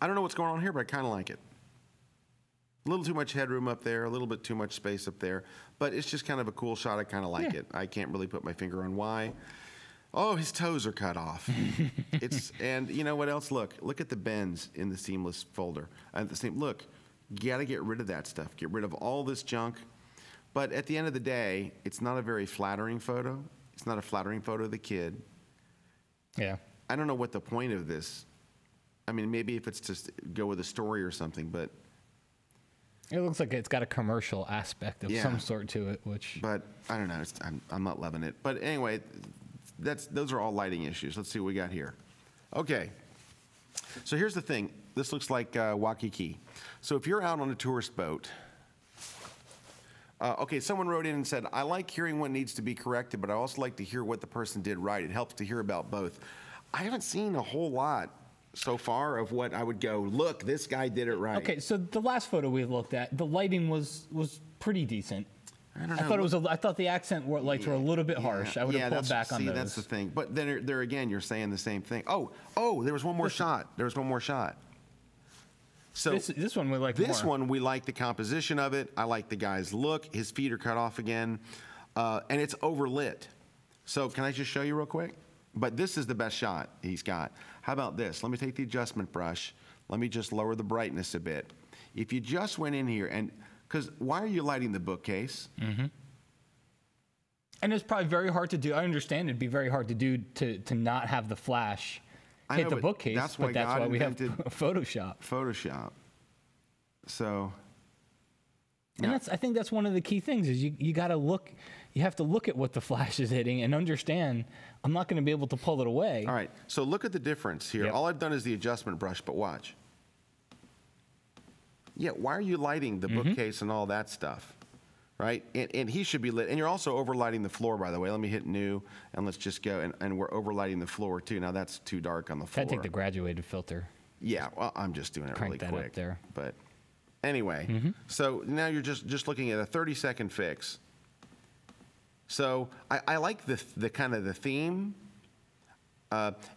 [SPEAKER 3] I don't know what's going on here, but I kind of like it. A little too much headroom up there, a little bit too much space up there, but it's just kind of a cool shot. I kind of like it. I can't really put my finger on why. Oh, his toes are cut off. And you know what else? Look at the bends in the seamless folder. Look, you got to get rid of that stuff. Get rid of all this junk. But at the end of the day, it's not a very flattering photo. It's not a flattering photo of the kid.
[SPEAKER 4] Yeah.
[SPEAKER 3] I don't know what the point of this. I mean, maybe if it's just go with a story or something, but.
[SPEAKER 4] It looks like it's got a commercial aspect of some sort to it, which.
[SPEAKER 3] But I don't know. I'm not loving it. But anyway, those are all lighting issues. Let's see what we got here. Okay. So here's the thing. This looks like Waikiki. So if you're out on a tourist boat. Okay, someone wrote in and said, I like hearing what needs to be corrected, but I also like to hear what the person did right. It helps to hear about both. I haven't seen a whole lot so far of what I would go, look, this guy did it right.
[SPEAKER 4] Okay, so the last photo we looked at, the lighting was pretty decent.
[SPEAKER 3] I don't know.
[SPEAKER 4] I thought the accent lights were a little bit harsh. I would have pulled back on those.
[SPEAKER 3] That's the thing. But then there again, you're saying the same thing. Oh, there was one more shot. There was one more shot. So
[SPEAKER 4] this one we like more.
[SPEAKER 3] This one we like the composition of it. I like the guy's look. His feet are cut off again, and it's overlit. So can I just show you real quick? But this is the best shot he's got. How about this? Let me take the adjustment brush. Let me just lower the brightness a bit. If you just went in here and, because why are you lighting the bookcase?
[SPEAKER 4] Mm-hmm. And it's probably very hard to do. I understand it'd be very hard to do to not have the flash hit the bookcase.
[SPEAKER 3] That's why
[SPEAKER 4] we have Photoshop.
[SPEAKER 3] Photoshop. So.
[SPEAKER 4] And I think that's one of the key things is you got to look. You have to look at what the flash is hitting and understand. I'm not going to be able to pull it away.
[SPEAKER 3] All right. So look at the difference here.
[SPEAKER 4] Yep.
[SPEAKER 3] All I've done is the adjustment brush, but watch. Yeah. Why are you lighting the bookcase and all that stuff? Right? And he should be lit. And you're also overlighting the floor, by the way. Let me hit new, and let's just go. And we're overlighting the floor, too. Now, that's too dark on the floor.
[SPEAKER 4] I take the graduated filter.
[SPEAKER 3] Yeah. Well, I'm just doing it
[SPEAKER 4] Crank
[SPEAKER 3] really
[SPEAKER 4] that
[SPEAKER 3] quick.
[SPEAKER 4] up there.
[SPEAKER 3] But anyway, so now you're just looking at a 30-second fix. So I like the kind of the theme.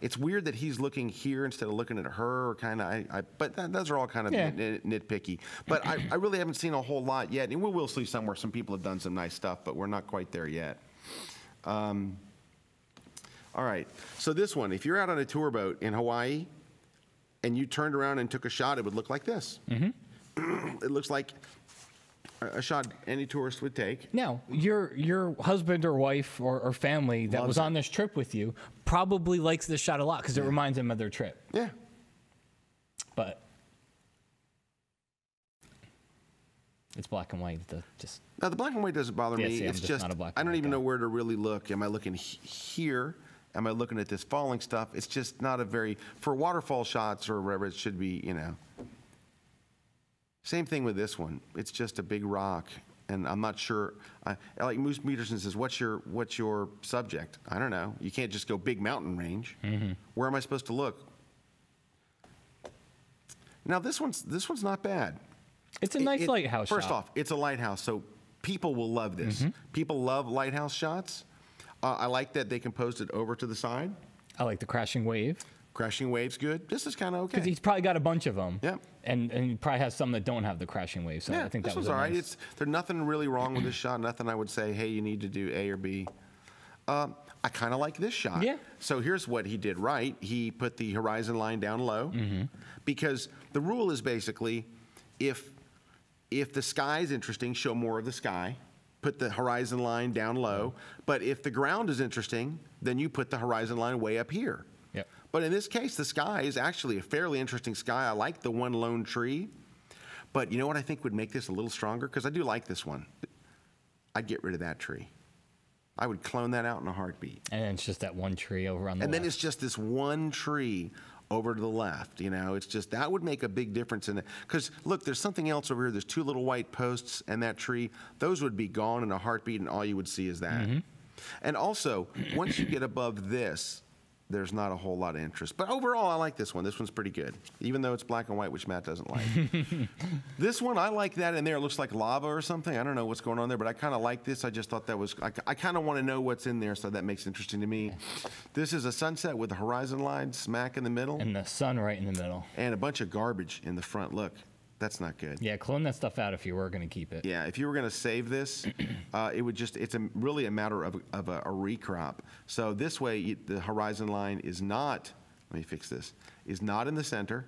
[SPEAKER 3] It's weird that he's looking here instead of looking at her, or kind of. But those are all kind of nitpicky. But I really haven't seen a whole lot yet, and we will see somewhere. Some people have done some nice stuff, but we're not quite there yet. All right. So this one, if you're out on a tour boat in Hawaii, and you turned around and took a shot, it would look like this. It looks like a shot any tourist would take.
[SPEAKER 4] Now, your husband or wife or family that was on this trip with you probably likes this shot a lot because it reminds them of their trip.
[SPEAKER 3] Yeah.
[SPEAKER 4] But it's black and white.
[SPEAKER 3] Now, the black and white doesn't bother me.
[SPEAKER 4] See,
[SPEAKER 3] it's just, I don't even know where to really look. Am I looking here? Am I looking at this falling stuff? It's just not a very, for waterfall shots or whatever, it should be, you know. Same thing with this one. It's just a big rock, and I'm not sure. Like Moose Peterson says, what's your subject? I don't know. You can't just go big mountain range. Where am I supposed to look? Now this one's not bad.
[SPEAKER 4] It's a nice lighthouse shot.
[SPEAKER 3] First off, it's a lighthouse, so people will love this. People love lighthouse shots. I like that they composed it over to the side.
[SPEAKER 4] I like the crashing wave.
[SPEAKER 3] Crashing wave's good. This is kind of okay.
[SPEAKER 4] Because he's probably got a bunch of them.
[SPEAKER 3] Yeah.
[SPEAKER 4] And he probably has some that don't have the crashing wave. So I think that was
[SPEAKER 3] all right.
[SPEAKER 4] Nice.
[SPEAKER 3] There's nothing really wrong with this shot. Nothing I would say, hey, you need to do A or B. I kind of like this shot.
[SPEAKER 4] Yeah.
[SPEAKER 3] So here's what he did right. He put the horizon line down low because the rule is basically if the sky is interesting, show more of the sky. Put the horizon line down low. But if the ground is interesting, then you put the horizon line way up here.
[SPEAKER 4] Yep.
[SPEAKER 3] But in this case, the sky is actually a fairly interesting sky. I like the one lone tree. But you know what I think would make this a little stronger? Because I do like this one. I'd get rid of that tree. I would clone that out in a heartbeat.
[SPEAKER 4] And then it's just that one tree over on the left.
[SPEAKER 3] And then it's just this one tree over to the left. You know, it's just, that would make a big difference in it. Because look, there's something else over here. There's two little white posts and that tree. Those would be gone in a heartbeat, and all you would see is that. And also, once you get above this, there's not a whole lot of interest. But overall, I like this one. This one's pretty good, even though it's black and white, which Matt doesn't like. This one, I like that in there. It looks like lava or something. I don't know what's going on there, but I kind of like this. I just thought that was, I kind of want to know what's in there, so that makes it interesting to me. This is a sunset with the horizon line smack in the middle.
[SPEAKER 4] And the sun right in the middle.
[SPEAKER 3] And a bunch of garbage in the front. Look, that's not good.
[SPEAKER 4] Yeah, clone that stuff out if you were going to keep it.
[SPEAKER 3] Yeah, if you were going to save this, it would just, it's really a matter of a recrop. So this way, the horizon line is not, let me fix this, is not in the center.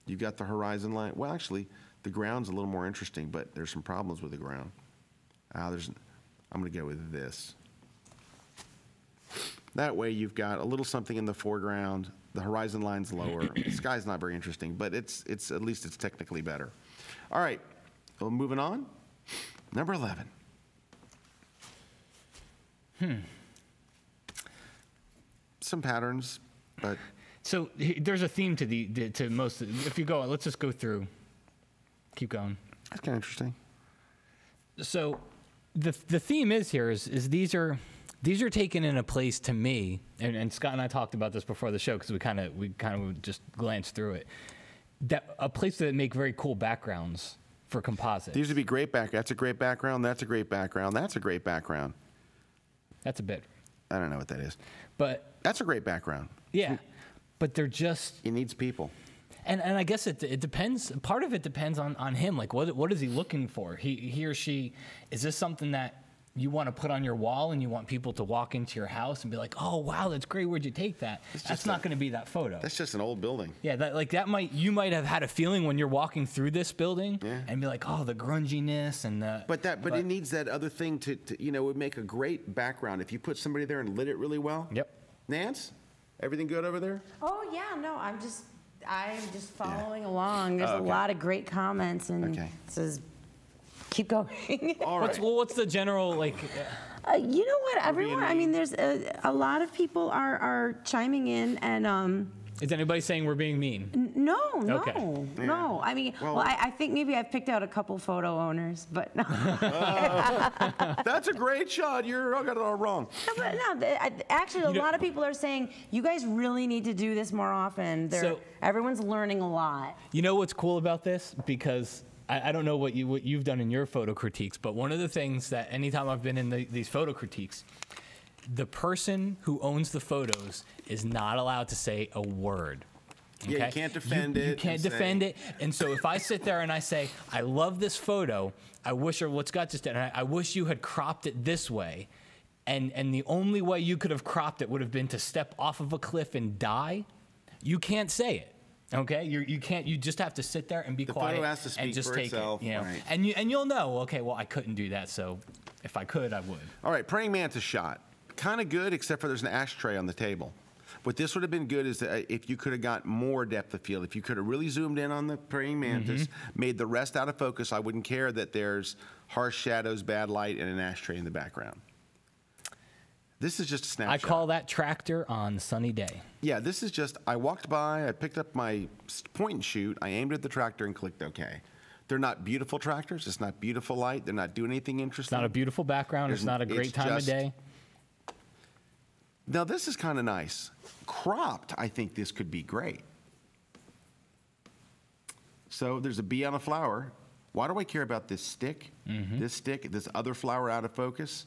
[SPEAKER 3] You've got the horizon line. Well, actually, the ground's a little more interesting, but there's some problems with the ground. I'm going to go with this. That way, you've got a little something in the foreground. The horizon line's lower. The sky's not very interesting, but it's at least it's technically better. All right, well, moving on. Number 11. Some patterns, but
[SPEAKER 4] So there's a theme to most. If you go, let's just go through. Keep going.
[SPEAKER 3] that's kind of interesting.
[SPEAKER 4] So the theme is here is these are taken in a place to me, and Scott and I talked about this before the show because we kind of just glanced through it. That a place that make very cool backgrounds for composites.
[SPEAKER 3] These would be great background. That's a great background. That's a great background. That's a great background.
[SPEAKER 4] That's a bit.
[SPEAKER 3] I don't know what that is.
[SPEAKER 4] But
[SPEAKER 3] That's a great background.
[SPEAKER 4] yeah, but they're just.
[SPEAKER 3] It needs people.
[SPEAKER 4] And I guess it depends. Part of it depends on him. Like what is he looking for? He or she, is this something that you want to put on your wall and you want people to walk into your house and be like, oh wow, that's great. Where'd you take that? That's not going to be that photo.
[SPEAKER 3] That's just an old building.
[SPEAKER 4] Yeah, you might have had a feeling when you're walking through this building and be like, oh, the grunginess and the.
[SPEAKER 3] But it needs that other thing to would make a great background if you put somebody there and lit it really well.
[SPEAKER 4] Yep.
[SPEAKER 3] Nance, everything good over there?
[SPEAKER 5] Oh yeah, no, I'm just following along. There's a lot of great comments, and it says, keep going.
[SPEAKER 3] All right.
[SPEAKER 4] What's the general like?
[SPEAKER 5] You know what? Everyone. I mean, there's a lot of people are chiming in, and
[SPEAKER 4] Is anybody saying we're being mean?
[SPEAKER 5] no.
[SPEAKER 3] Yeah.
[SPEAKER 5] I mean, well, I think maybe I've picked out a couple photo owners, but no.
[SPEAKER 3] That's a great shot. I got it all wrong.
[SPEAKER 5] Actually, a lot of people are saying you guys really need to do this more often. Everyone's learning a lot.
[SPEAKER 4] You know what's cool about this? Because I don't know what you've done in your photo critiques, but one of the things that anytime I've been in these photo critiques, the person who owns the photos is not allowed to say a word. Okay?
[SPEAKER 3] Yeah, you can't defend it.
[SPEAKER 4] You can't defend it. And so if I sit there and I say, I love this photo, I wish, or what Scott just did, I wish you had cropped it this way, and the only way you could have cropped it would have been to step off of a cliff and die, you can't say it. Okay, you can't. You just have to sit there and be quiet
[SPEAKER 3] photo has to speak
[SPEAKER 4] and just
[SPEAKER 3] for
[SPEAKER 4] take
[SPEAKER 3] itself,
[SPEAKER 4] it. You know,
[SPEAKER 3] right.
[SPEAKER 4] and you'll know. Okay, well I couldn't do that, so if I could, I would.
[SPEAKER 3] All right, praying mantis shot. Kind of good, except for there's an ashtray on the table. What this would have been good is that if you could have got more depth of field, if you could have really zoomed in on the praying mantis, made the rest out of focus, I wouldn't care that there's harsh shadows, bad light, and an ashtray in the background. This is just a snapshot.
[SPEAKER 4] I call that tractor on sunny day.
[SPEAKER 3] Yeah, this is just, I walked by, I picked up my point and shoot, I aimed at the tractor and clicked OK. They're not beautiful tractors. It's not beautiful light. They're not doing anything interesting.
[SPEAKER 4] It's not a beautiful background. It's not a great time of day.
[SPEAKER 3] Now, this is kind of nice. Cropped, I think this could be great. So there's a bee on a flower. Why do I care about this stick, this other flower out of focus?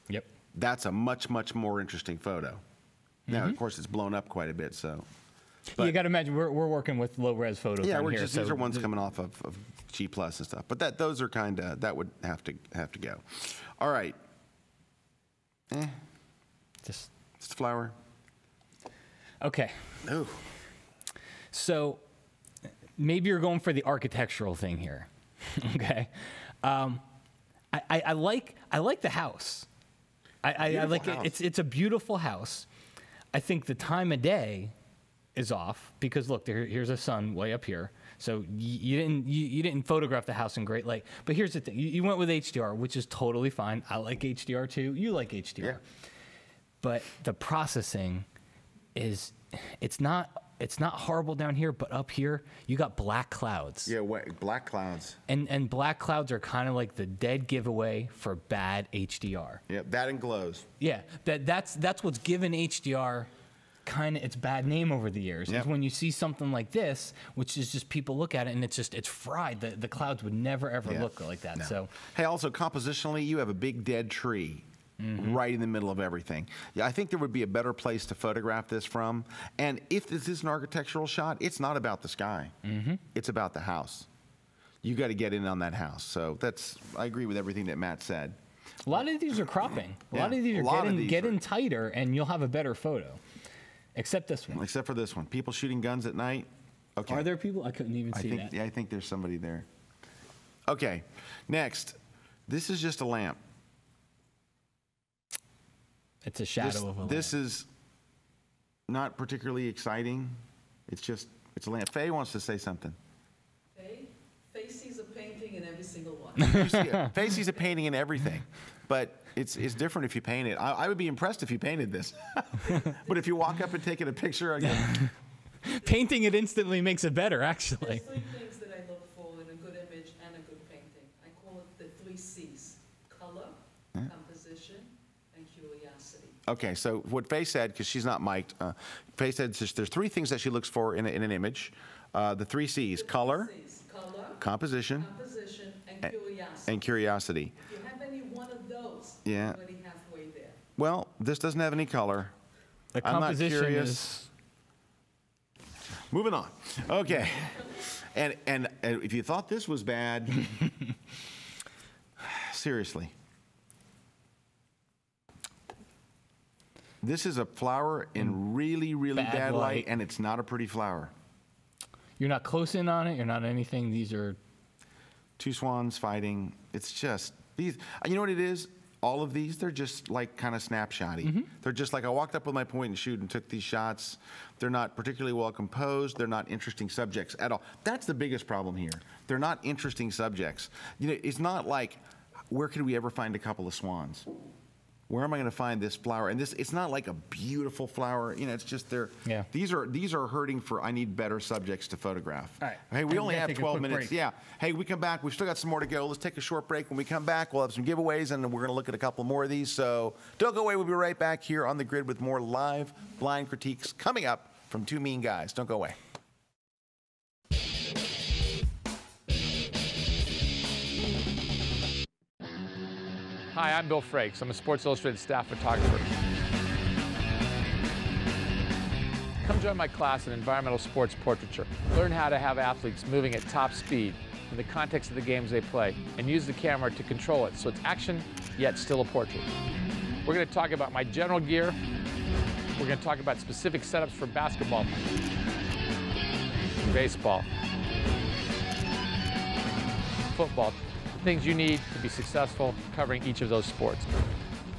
[SPEAKER 4] Yep.
[SPEAKER 3] That's a much, much more interesting photo. Now, of course, it's blown up quite a bit, so. But
[SPEAKER 4] you got to imagine we're working with low-res photos.
[SPEAKER 3] yeah,
[SPEAKER 4] on
[SPEAKER 3] we're
[SPEAKER 4] here,
[SPEAKER 3] just,
[SPEAKER 4] so
[SPEAKER 3] these are ones coming off of G+ and stuff. But those are kind of, that would have to go. All right.
[SPEAKER 4] Just
[SPEAKER 3] It's a flower.
[SPEAKER 4] okay.
[SPEAKER 3] Ooh.
[SPEAKER 4] So maybe you're going for the architectural thing here. Okay. I like the house. I like
[SPEAKER 3] house.
[SPEAKER 4] it. It's a beautiful house. I think the time of day is off because look, here's a sun way up here. So you didn't photograph the house in great light. But here's the thing: you went with HDR, which is totally fine. I like HDR too. You like HDR.
[SPEAKER 3] Yeah.
[SPEAKER 4] But the processing it's not it's not horrible down here, but up here, you got black clouds.
[SPEAKER 3] Yeah, black clouds.
[SPEAKER 4] And black clouds are kind of like the dead giveaway for bad HDR.
[SPEAKER 3] Yeah, that and glows.
[SPEAKER 4] Yeah, that's what's given HDR kind of its bad name over the years.
[SPEAKER 3] Yep.
[SPEAKER 4] Is when you see something like this, which is just people look at it and it's fried. The clouds would never ever look like that.
[SPEAKER 3] No.
[SPEAKER 4] So
[SPEAKER 3] hey, also compositionally, you have a big dead tree. Right in the middle of everything. Yeah, I think there would be a better place to photograph this from. And if this is an architectural shot, it's not about the sky. It's about the house. You got to get in on that house. So I agree with everything that Matt said.
[SPEAKER 4] a lot of these are cropping. A lot
[SPEAKER 3] Yeah,
[SPEAKER 4] of these
[SPEAKER 3] a
[SPEAKER 4] are
[SPEAKER 3] lot of these
[SPEAKER 4] getting
[SPEAKER 3] are-
[SPEAKER 4] tighter, and you'll have a better photo. Except this one.
[SPEAKER 3] Except for this one. People shooting guns at night. Okay.
[SPEAKER 4] Are there people? I couldn't even see that.
[SPEAKER 3] Yeah, I think there's somebody there. Okay, next. This is just a lamp.
[SPEAKER 4] It's a shadow of a
[SPEAKER 3] This
[SPEAKER 4] lamp.
[SPEAKER 3] is not particularly exciting. It's a lamp. Faye wants to say something.
[SPEAKER 7] Faye sees a painting in every single one.
[SPEAKER 3] Faye sees a painting in everything, but it's different if you paint it. I would be impressed if you painted this. But if you walk up and take a picture, again,
[SPEAKER 4] Painting it instantly makes it better, actually.
[SPEAKER 7] There's three things that I look for in a good image and a good painting. I call it the 3 C's: color, composition, and curiosity.
[SPEAKER 3] okay, so what Faye said, because she's not mic'd, Faye said there's 3 things that she looks for in an image. The 3 C's: color,
[SPEAKER 7] C's: color,
[SPEAKER 3] composition,
[SPEAKER 7] composition, and curiosity.
[SPEAKER 3] and curiosity.
[SPEAKER 7] If you have any one of those,
[SPEAKER 3] Yeah.
[SPEAKER 7] you're already halfway there.
[SPEAKER 3] Well, this doesn't have any color.
[SPEAKER 4] The
[SPEAKER 3] I'm not
[SPEAKER 4] composition
[SPEAKER 3] curious.
[SPEAKER 4] is.
[SPEAKER 3] Moving on. Okay. And if you thought this was bad, seriously. This is a flower in really, really
[SPEAKER 4] Bad
[SPEAKER 3] bad light,
[SPEAKER 4] light.
[SPEAKER 3] and it's not a pretty flower.
[SPEAKER 4] You're not close in on it. You're not anything. These are.
[SPEAKER 3] 2 swans fighting. It's just these. You know what it is? All of these, they're just like kind of snapshotty. They're just like I walked up with my point and shoot and took these shots. They're not particularly well composed. They're not interesting subjects at all. That's the biggest problem here. They're not interesting subjects. You know, it's not like where could we ever find a couple of swans? Where am I going to find this flower? And it's not like a beautiful flower. You know, it's just
[SPEAKER 4] Yeah.
[SPEAKER 3] These are hurting for. I need better subjects to photograph.
[SPEAKER 4] All right.
[SPEAKER 3] Hey, we
[SPEAKER 4] I'm
[SPEAKER 3] only
[SPEAKER 4] gonna
[SPEAKER 3] have
[SPEAKER 4] take a
[SPEAKER 3] 12
[SPEAKER 4] quick
[SPEAKER 3] minutes.
[SPEAKER 4] break.
[SPEAKER 3] Yeah. Hey, we come back. We've still got some more to go. Let's take a short break. When we come back, we'll have some giveaways, and we're going to look at a couple more of these. So don't go away. We'll be right back here on the grid with more live blind critiques coming up from 2 mean guys. Don't go away.
[SPEAKER 8] Hi, I'm Bill Frakes. I'm a Sports Illustrated staff photographer. Come join my class in environmental sports portraiture. Learn how to have athletes moving at top speed in the context of the games they play, and use the camera to control it so it's action, yet still a portrait. We're going to talk about my general gear. We're going to talk about specific setups for basketball, baseball, football, the things you need to be successful covering each of those sports.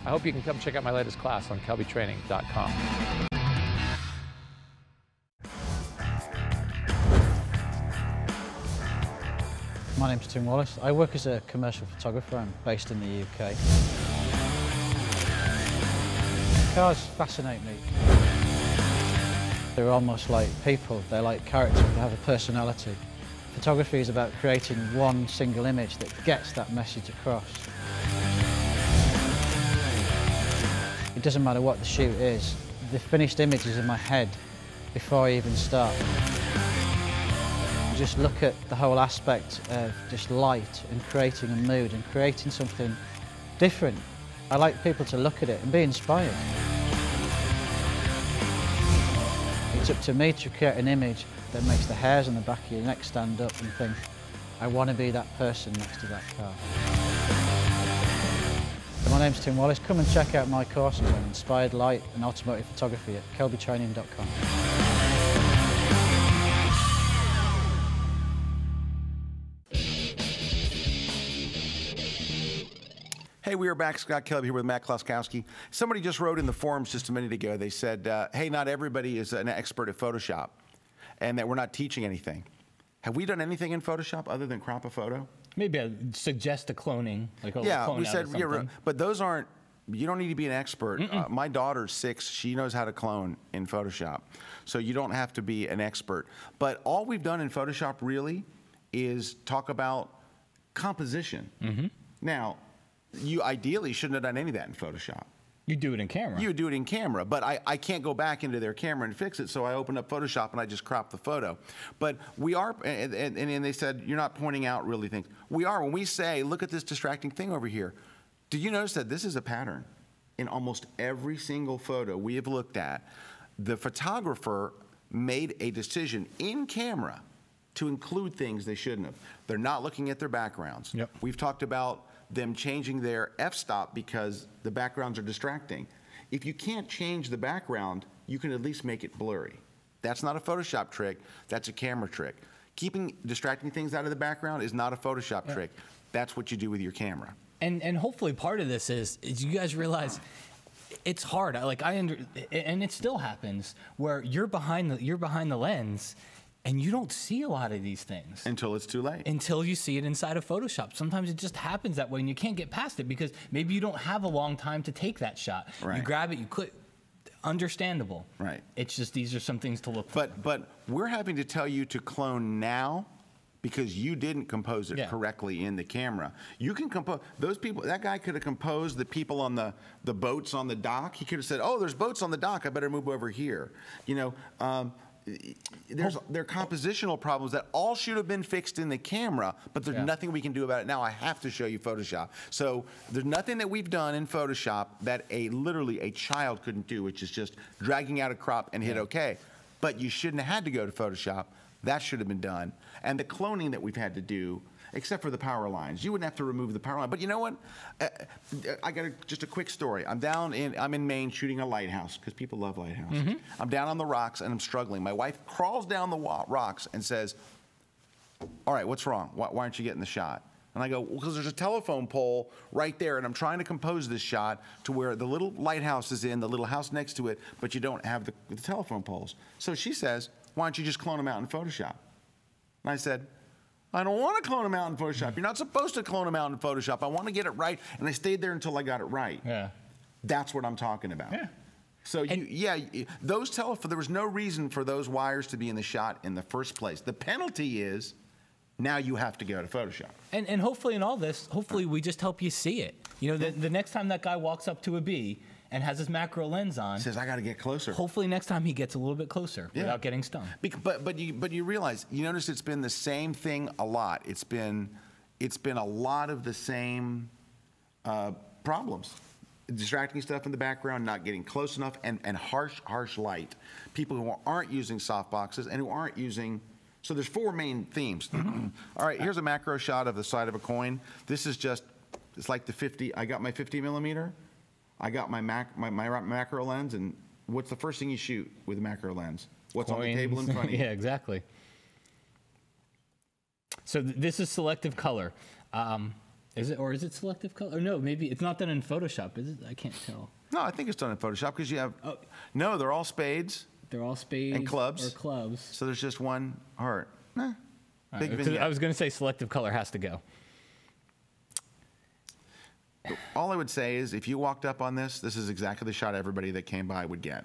[SPEAKER 8] I hope you can come check out my latest class on kelbytraining.com.
[SPEAKER 9] My name's Tim Wallace. I work as a commercial photographer. I'm based in the UK. Cars fascinate me. They're almost like people. They're like characters. They have a personality. Photography is about creating one single image that gets that message across. It doesn't matter what the shoot is. The finished image is in my head before I even start. Just look at the whole aspect of just light and creating a mood and creating something different. I like people to look at it and be inspired. It's up to me to create an image that makes the hairs on the back of your neck stand up and think, I want to be that person next to that car. My name's Tim Wallace. Come and check out my courses on inspired light and automotive photography at kelbytraining.com.
[SPEAKER 3] Hey, we are back. Scott Kelby here with Matt Kloskowski. Somebody just wrote in the forums just a minute ago. They said, hey, not everybody is an expert at Photoshop and that we're not teaching anything. Have we done anything in Photoshop other than crop a photo?
[SPEAKER 4] Maybe I'd suggest a cloning, like a
[SPEAKER 3] Yeah,
[SPEAKER 4] clone
[SPEAKER 3] we
[SPEAKER 4] out
[SPEAKER 3] said,
[SPEAKER 4] of something.
[SPEAKER 3] but those aren't You don't need to be an expert. My daughter's 6. She knows how to clone in Photoshop. So you don't have to be an expert. But all we've done in Photoshop really is talk about composition. Now, you ideally shouldn't have done any of that in Photoshop.
[SPEAKER 4] You do it in camera.
[SPEAKER 3] You would do it in camera, but I can't go back into their camera and fix it, so I open up Photoshop and I just crop the photo. But we are, and they said, you're not pointing out really things. We are. When we say, look at this distracting thing over here, do you notice that this is a pattern? In almost every single photo we have looked at, the photographer made a decision in camera to include things they shouldn't have. They're not looking at their backgrounds.
[SPEAKER 4] Yep.
[SPEAKER 3] We've talked about them changing their f-stop because the backgrounds are distracting. If you can't change the background, you can at least make it blurry. That's not a Photoshop trick, that's a camera trick. Keeping distracting things out of the background is not a Photoshop trick. That's what you do with your camera.
[SPEAKER 4] And hopefully part of this is you guys realize it's hard. And it still happens where you're behind the lens and you don't see a lot of these things.
[SPEAKER 3] Until it's too late.
[SPEAKER 4] Until you see it inside of Photoshop. Sometimes it just happens that way and you can't get past it because maybe you don't have a long time to take that shot.
[SPEAKER 3] Right.
[SPEAKER 4] You grab it, you click. Understandable.
[SPEAKER 3] Right.
[SPEAKER 4] It's just these are some things to look for.
[SPEAKER 3] But we're having to tell you to clone now because you didn't compose it correctly in the camera. You can compose, those people, that guy could have composed the people on the boats on the dock. He could have said, oh, there's boats on the dock, I better move over here. You know, there are compositional problems that all should have been fixed in the camera, but there's nothing we can do about it now. I have to show you Photoshop. So there's nothing that we've done in Photoshop that literally a child couldn't do, which is just dragging out a crop and hit OK. But you shouldn't have had to go to Photoshop. That should have been done. And the cloning that we've had to do, except for the power lines, you wouldn't have to remove the power line. But you know what? I got just a quick story. I'm in Maine shooting a lighthouse because people love lighthouses. I'm down on the rocks and I'm struggling. My wife crawls down the rocks and says, "All right, what's wrong? Why aren't you getting the shot?" And I go, well, because there's a telephone pole right there, and I'm trying to compose this shot to where the little lighthouse is in, the little house next to it, but you don't have the telephone poles. So she says, why don't you just clone them out in Photoshop? And I said, I don't want to clone them out in Photoshop. You're not supposed to clone them out in Photoshop. I want to get it right, and I stayed there until I got it right.
[SPEAKER 4] Yeah.
[SPEAKER 3] That's what I'm talking about.
[SPEAKER 4] Yeah.
[SPEAKER 3] So there was no reason for those wires to be in the shot in the first place. The penalty is now you have to go to Photoshop.
[SPEAKER 4] And hopefully in all this, hopefully we just help you see it. You know, the next time that guy walks up to a bee and has his macro lens on,
[SPEAKER 3] says, I got to get closer.
[SPEAKER 4] Hopefully next time he gets a little bit closer without getting stung.
[SPEAKER 3] But you realize, you notice it's been the same thing a lot. It's been a lot of the same problems. Distracting stuff in the background, not getting close enough, and harsh light. People who aren't using softboxes and who aren't using. So there's 4 main themes. All right, here's a macro shot of the side of a coin. This is just, it's like the 50. I got my 50 millimeter. I got my macro lens, and what's the first thing you shoot with a macro lens? What's on the table in front of you?
[SPEAKER 4] Yeah, exactly. So this is selective color. Is it selective color? Or no, maybe it's not done in Photoshop, is it? I can't tell.
[SPEAKER 3] No, I think it's done in Photoshop because you have. No, they're all spades.
[SPEAKER 4] They're all spades
[SPEAKER 3] and clubs.
[SPEAKER 4] Or clubs.
[SPEAKER 3] So there's just one heart.
[SPEAKER 4] Big vignette. I was going to say selective color has to go.
[SPEAKER 3] All I would say is if you walked up on this is exactly the shot everybody that came by would get.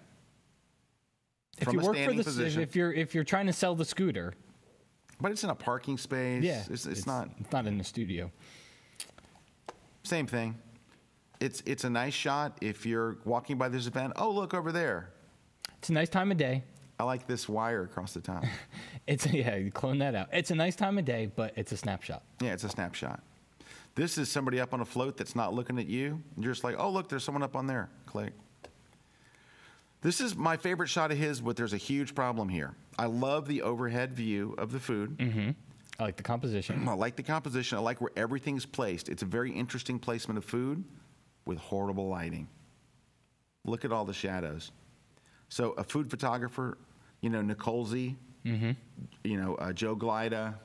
[SPEAKER 4] If you work for the, if you're trying to sell the scooter.
[SPEAKER 3] But it's in a parking space.
[SPEAKER 4] Yeah.
[SPEAKER 3] It's not.
[SPEAKER 4] It's not in the studio.
[SPEAKER 3] Same thing. It's a nice shot if you're walking by this event. Oh, look over there.
[SPEAKER 4] It's a nice time of day.
[SPEAKER 3] I like this wire across the top.
[SPEAKER 4] You clone that out. It's a nice time of day, but it's a snapshot.
[SPEAKER 3] Yeah, it's a snapshot. This is somebody up on a float that's not looking at you. You're just like, oh, look, there's someone up on there. Click. This is my favorite shot of his, but there's a huge problem here. I love the overhead view of the food.
[SPEAKER 4] I like the composition.
[SPEAKER 3] I like the composition. I like where everything's placed. It's a very interesting placement of food with horrible lighting. Look at all the shadows. So a food photographer, Nicole Z, Joe Glida,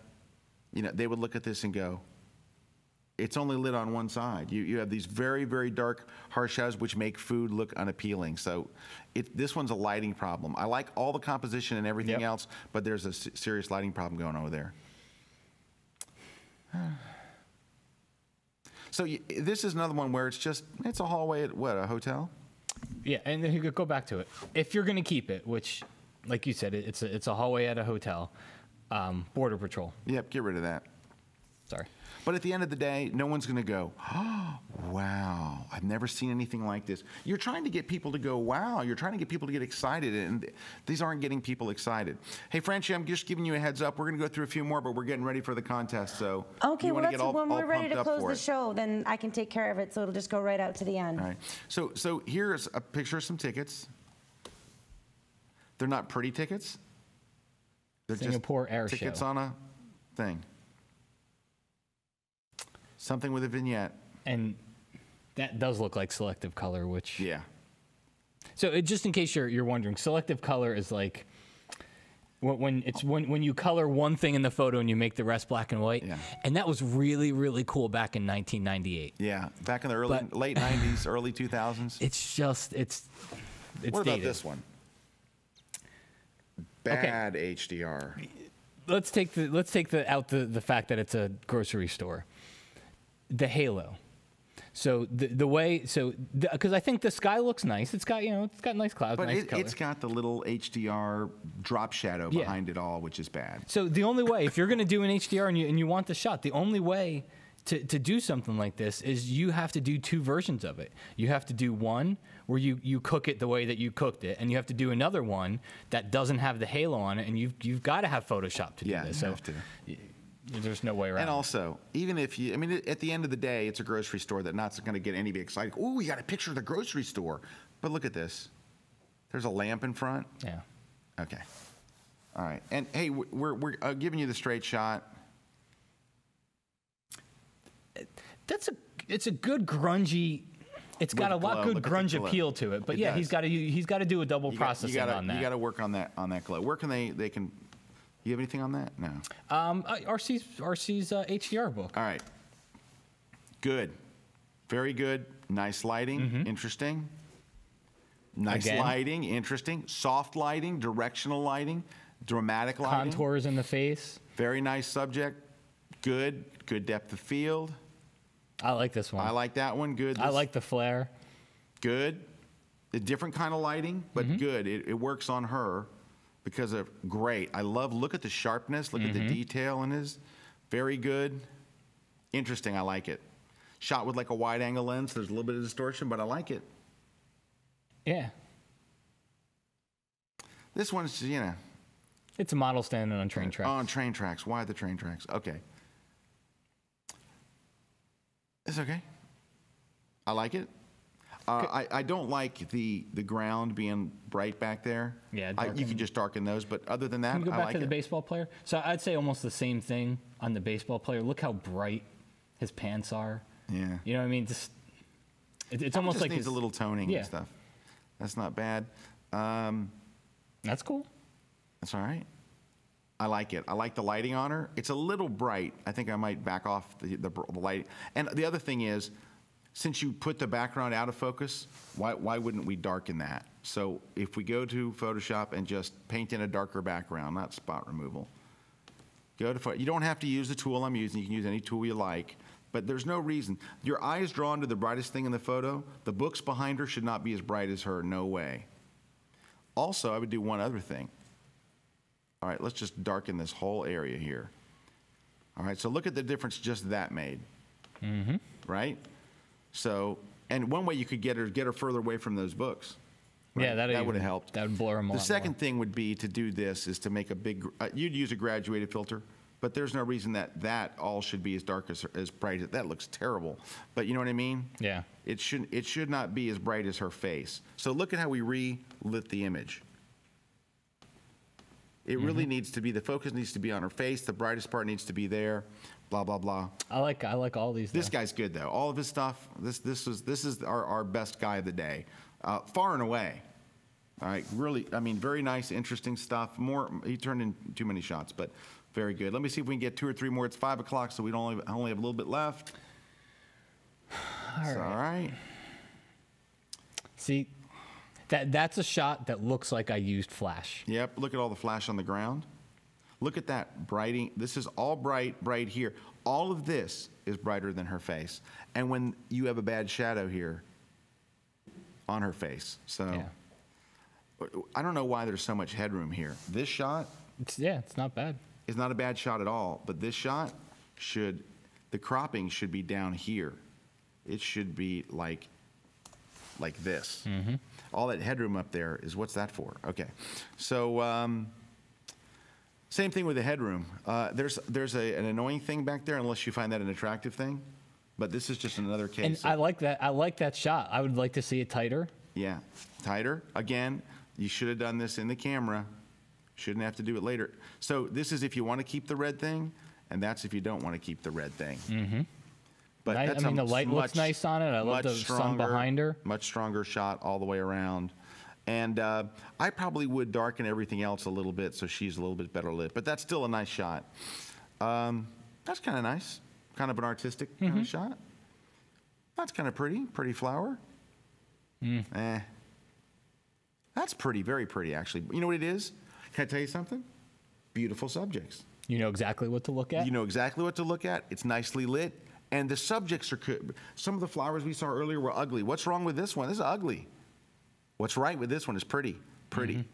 [SPEAKER 3] they would look at this and go, it's only lit on one side. You have these very, very dark, harsh shadows which make food look unappealing. So this one's a lighting problem. I like all the composition and everything else, but there's a serious lighting problem going over there. So this is another one where it's a hallway at what, a hotel?
[SPEAKER 4] Yeah, and then you could go back to it. If you're going to keep it, which, like you said, it's a hallway at a hotel, Border Patrol.
[SPEAKER 3] Yep, get rid of that.
[SPEAKER 4] Sorry.
[SPEAKER 3] But at the end of the day, no one's going to go, oh, wow, I've never seen anything like this. You're trying to get people to go, wow. You're trying to get people to get excited, and these aren't getting people excited. Hey, Francie, I'm just giving you a heads up. We're going to go through a few more, but we're getting ready for the contest. So
[SPEAKER 5] okay,
[SPEAKER 3] you
[SPEAKER 5] well,
[SPEAKER 3] want to get all
[SPEAKER 5] when we're ready
[SPEAKER 3] pumped
[SPEAKER 5] to
[SPEAKER 3] up
[SPEAKER 5] close
[SPEAKER 3] for
[SPEAKER 5] the
[SPEAKER 3] it.
[SPEAKER 5] show, then I can take care of it, so it'll just go right out to the end.
[SPEAKER 3] All right. So here's a picture of some tickets. They're not pretty tickets. They're
[SPEAKER 4] Singapore
[SPEAKER 3] just
[SPEAKER 4] Air
[SPEAKER 3] tickets
[SPEAKER 4] Show.
[SPEAKER 3] on a thing. Something with a vignette.
[SPEAKER 4] And that does look like selective color, which...
[SPEAKER 3] Yeah.
[SPEAKER 4] So just in case you're wondering, selective color is like when you color one thing in the photo and you make the rest black and white.
[SPEAKER 3] Yeah.
[SPEAKER 4] And that was really, really cool back in 1998.
[SPEAKER 3] Yeah, back in the late 90s, early 2000s.
[SPEAKER 4] It's
[SPEAKER 3] What about
[SPEAKER 4] dated.
[SPEAKER 3] this one? Bad HDR.
[SPEAKER 4] Let's take the fact that it's a grocery store. The halo. So because I think the sky looks nice. It's got nice clouds,
[SPEAKER 3] But
[SPEAKER 4] nice color.
[SPEAKER 3] it's got the little HDR drop shadow behind it all, which is bad.
[SPEAKER 4] So the only way, if you're going to do an HDR and you want the shot, the only way to do something like this is you have to do two versions of it. You have to do one where you cook it the way that you cooked it, and you have to do another one that doesn't have the halo on it, and you've got to have Photoshop to do this.
[SPEAKER 3] You have to.
[SPEAKER 4] There's no way around.
[SPEAKER 3] And also, even if at the end of the day, it's a grocery store that's not going to get anybody excited. Oh, we got a picture of the grocery store. But look at this. There's a lamp in front.
[SPEAKER 4] Yeah.
[SPEAKER 3] Okay. All right. And hey, we're giving you the straight shot.
[SPEAKER 4] It's a good grungy. It's got a lot good grunge appeal to it. But yeah, he's got to do a double processing on that.
[SPEAKER 3] You got to work on that glow. Where can they can? You have anything on that? No.
[SPEAKER 4] RC's HDR book.
[SPEAKER 3] All right. Good. Very good. Nice lighting. Interesting. Nice lighting. Interesting. Soft lighting. Directional lighting. Dramatic lighting.
[SPEAKER 4] Contours in the face.
[SPEAKER 3] Very nice subject. Good. Good depth of field.
[SPEAKER 4] I like this one.
[SPEAKER 3] I like that one. Good.
[SPEAKER 4] I like the flare.
[SPEAKER 3] Good. A different kind of lighting, but good. It works on her. Because of great. Look at the sharpness, look at the detail in his. Very good. Interesting, I like it. Shot with like a wide angle lens, there's a little bit of distortion, but I like it.
[SPEAKER 4] Yeah.
[SPEAKER 3] This one's,
[SPEAKER 4] It's a model standing on train tracks.
[SPEAKER 3] On train tracks. Why the train tracks? Okay. It's okay. I like it. I don't like the ground being bright back there.
[SPEAKER 4] Yeah,
[SPEAKER 3] you can just darken those, but other than that,
[SPEAKER 4] Can we go
[SPEAKER 3] I
[SPEAKER 4] back
[SPEAKER 3] like
[SPEAKER 4] to the
[SPEAKER 3] it.
[SPEAKER 4] baseball player? So I'd say almost the same thing on the baseball player. Look how bright his pants are.
[SPEAKER 3] Yeah.
[SPEAKER 4] You know what I mean? It's almost like
[SPEAKER 3] needs a little toning and stuff. That's not bad.
[SPEAKER 4] That's cool.
[SPEAKER 3] That's all right. I like it. I like the lighting on her. It's a little bright. I think I might back off the light. And the other thing is, since you put the background out of focus, why wouldn't we darken that? So if we go to Photoshop and just paint in a darker background, not spot removal, you don't have to use the tool I'm using. You can use any tool you like, but there's no reason. Your eye is drawn to the brightest thing in the photo. The books behind her should not be as bright as her, no way. Also, I would do one other thing. All right, let's just darken this whole area here. All right, so look at the difference just that made. Right? So, and one way you could get her further away from those books. Right?
[SPEAKER 4] Yeah, that would
[SPEAKER 3] have helped.
[SPEAKER 4] That would blur them a lot
[SPEAKER 3] The second thing would be to do this is to make a big, you'd use a graduated filter, but there's no reason that all should be as dark as bright. That looks terrible. But you know what I mean?
[SPEAKER 4] Yeah.
[SPEAKER 3] It should not be as bright as her face. So look at how we relit the image. It really needs to be, the focus needs to be on her face, the brightest part needs to be there, blah, blah, blah.
[SPEAKER 4] I like all these.
[SPEAKER 3] This guy's good though. All of his stuff, this is our best guy of the day, far and away. All right, really, I mean, very nice, interesting stuff. He turned in too many shots, but very good. Let me see if we can get 2 or 3 more. It's 5 o'clock, so we only have a little bit left. All right.
[SPEAKER 4] See, that's a shot that looks like I used flash.
[SPEAKER 3] Yep, look at all the flash on the ground. Look at that brighting. This is all bright here. all of this is brighter than her face. And when you have a bad shadow here on her face. So I don't know why there's so much headroom here. This shot,
[SPEAKER 4] it's not bad.
[SPEAKER 3] It's not a bad shot at all, but this shot the cropping should be down here. It should be like this. All that headroom up there is, what's that for? Okay, so same thing with the headroom. There's an annoying thing back there, unless you find that an attractive thing, but this is just another case.
[SPEAKER 4] And I like that shot. I would like to see it tighter.
[SPEAKER 3] Yeah, tighter. Again, you should have done this in the camera. Shouldn't have to do it later. So this is if you want to keep the red thing, and that's if you don't want to keep the red thing. But
[SPEAKER 4] I mean, the light looks nice on it. I love the sun behind her.
[SPEAKER 3] Much stronger shot all the way around. And I probably would darken everything else a little bit so she's a little bit better lit. But that's still a nice shot. That's kind of nice. Kind of an artistic kind of shot. That's kind of pretty. Pretty flower. That's pretty, very pretty, actually. You know what it is? Can I tell you something? Beautiful subjects.
[SPEAKER 4] You know exactly what to look at?
[SPEAKER 3] You know exactly what to look at. It's nicely lit. And the subjects are good. Some of the flowers we saw earlier were ugly. What's wrong with this one? This is ugly. What's right with this one is pretty. Pretty.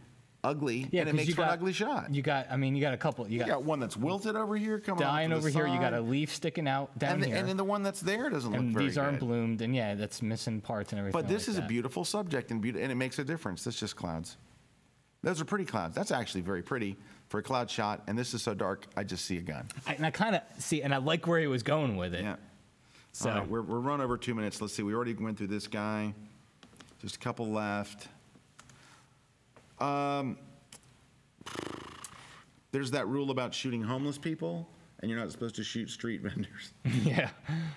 [SPEAKER 3] Ugly.
[SPEAKER 4] Yeah,
[SPEAKER 3] and it makes for an ugly shot.
[SPEAKER 4] You got a couple.
[SPEAKER 3] You got one that's wilted over here, coming
[SPEAKER 4] dying
[SPEAKER 3] off to the
[SPEAKER 4] over here. You got
[SPEAKER 3] side.
[SPEAKER 4] a leaf sticking out down here.
[SPEAKER 3] And then the one that's there doesn't look very good.
[SPEAKER 4] These aren't bloomed, and that's missing parts and everything.
[SPEAKER 3] But this is a beautiful subject, and it makes a difference. That's just clouds. Those are pretty clouds. That's actually very pretty for a cloud shot, and this is so dark, I just see a gun.
[SPEAKER 4] I kind of see, and I like where he was going with it.
[SPEAKER 3] Yeah.
[SPEAKER 4] So
[SPEAKER 3] all right, we're run over 2 minutes. Let's see. We already went through this guy. Just a couple left. There's that rule about shooting homeless people, and you're not supposed to shoot street vendors.
[SPEAKER 4] Yeah.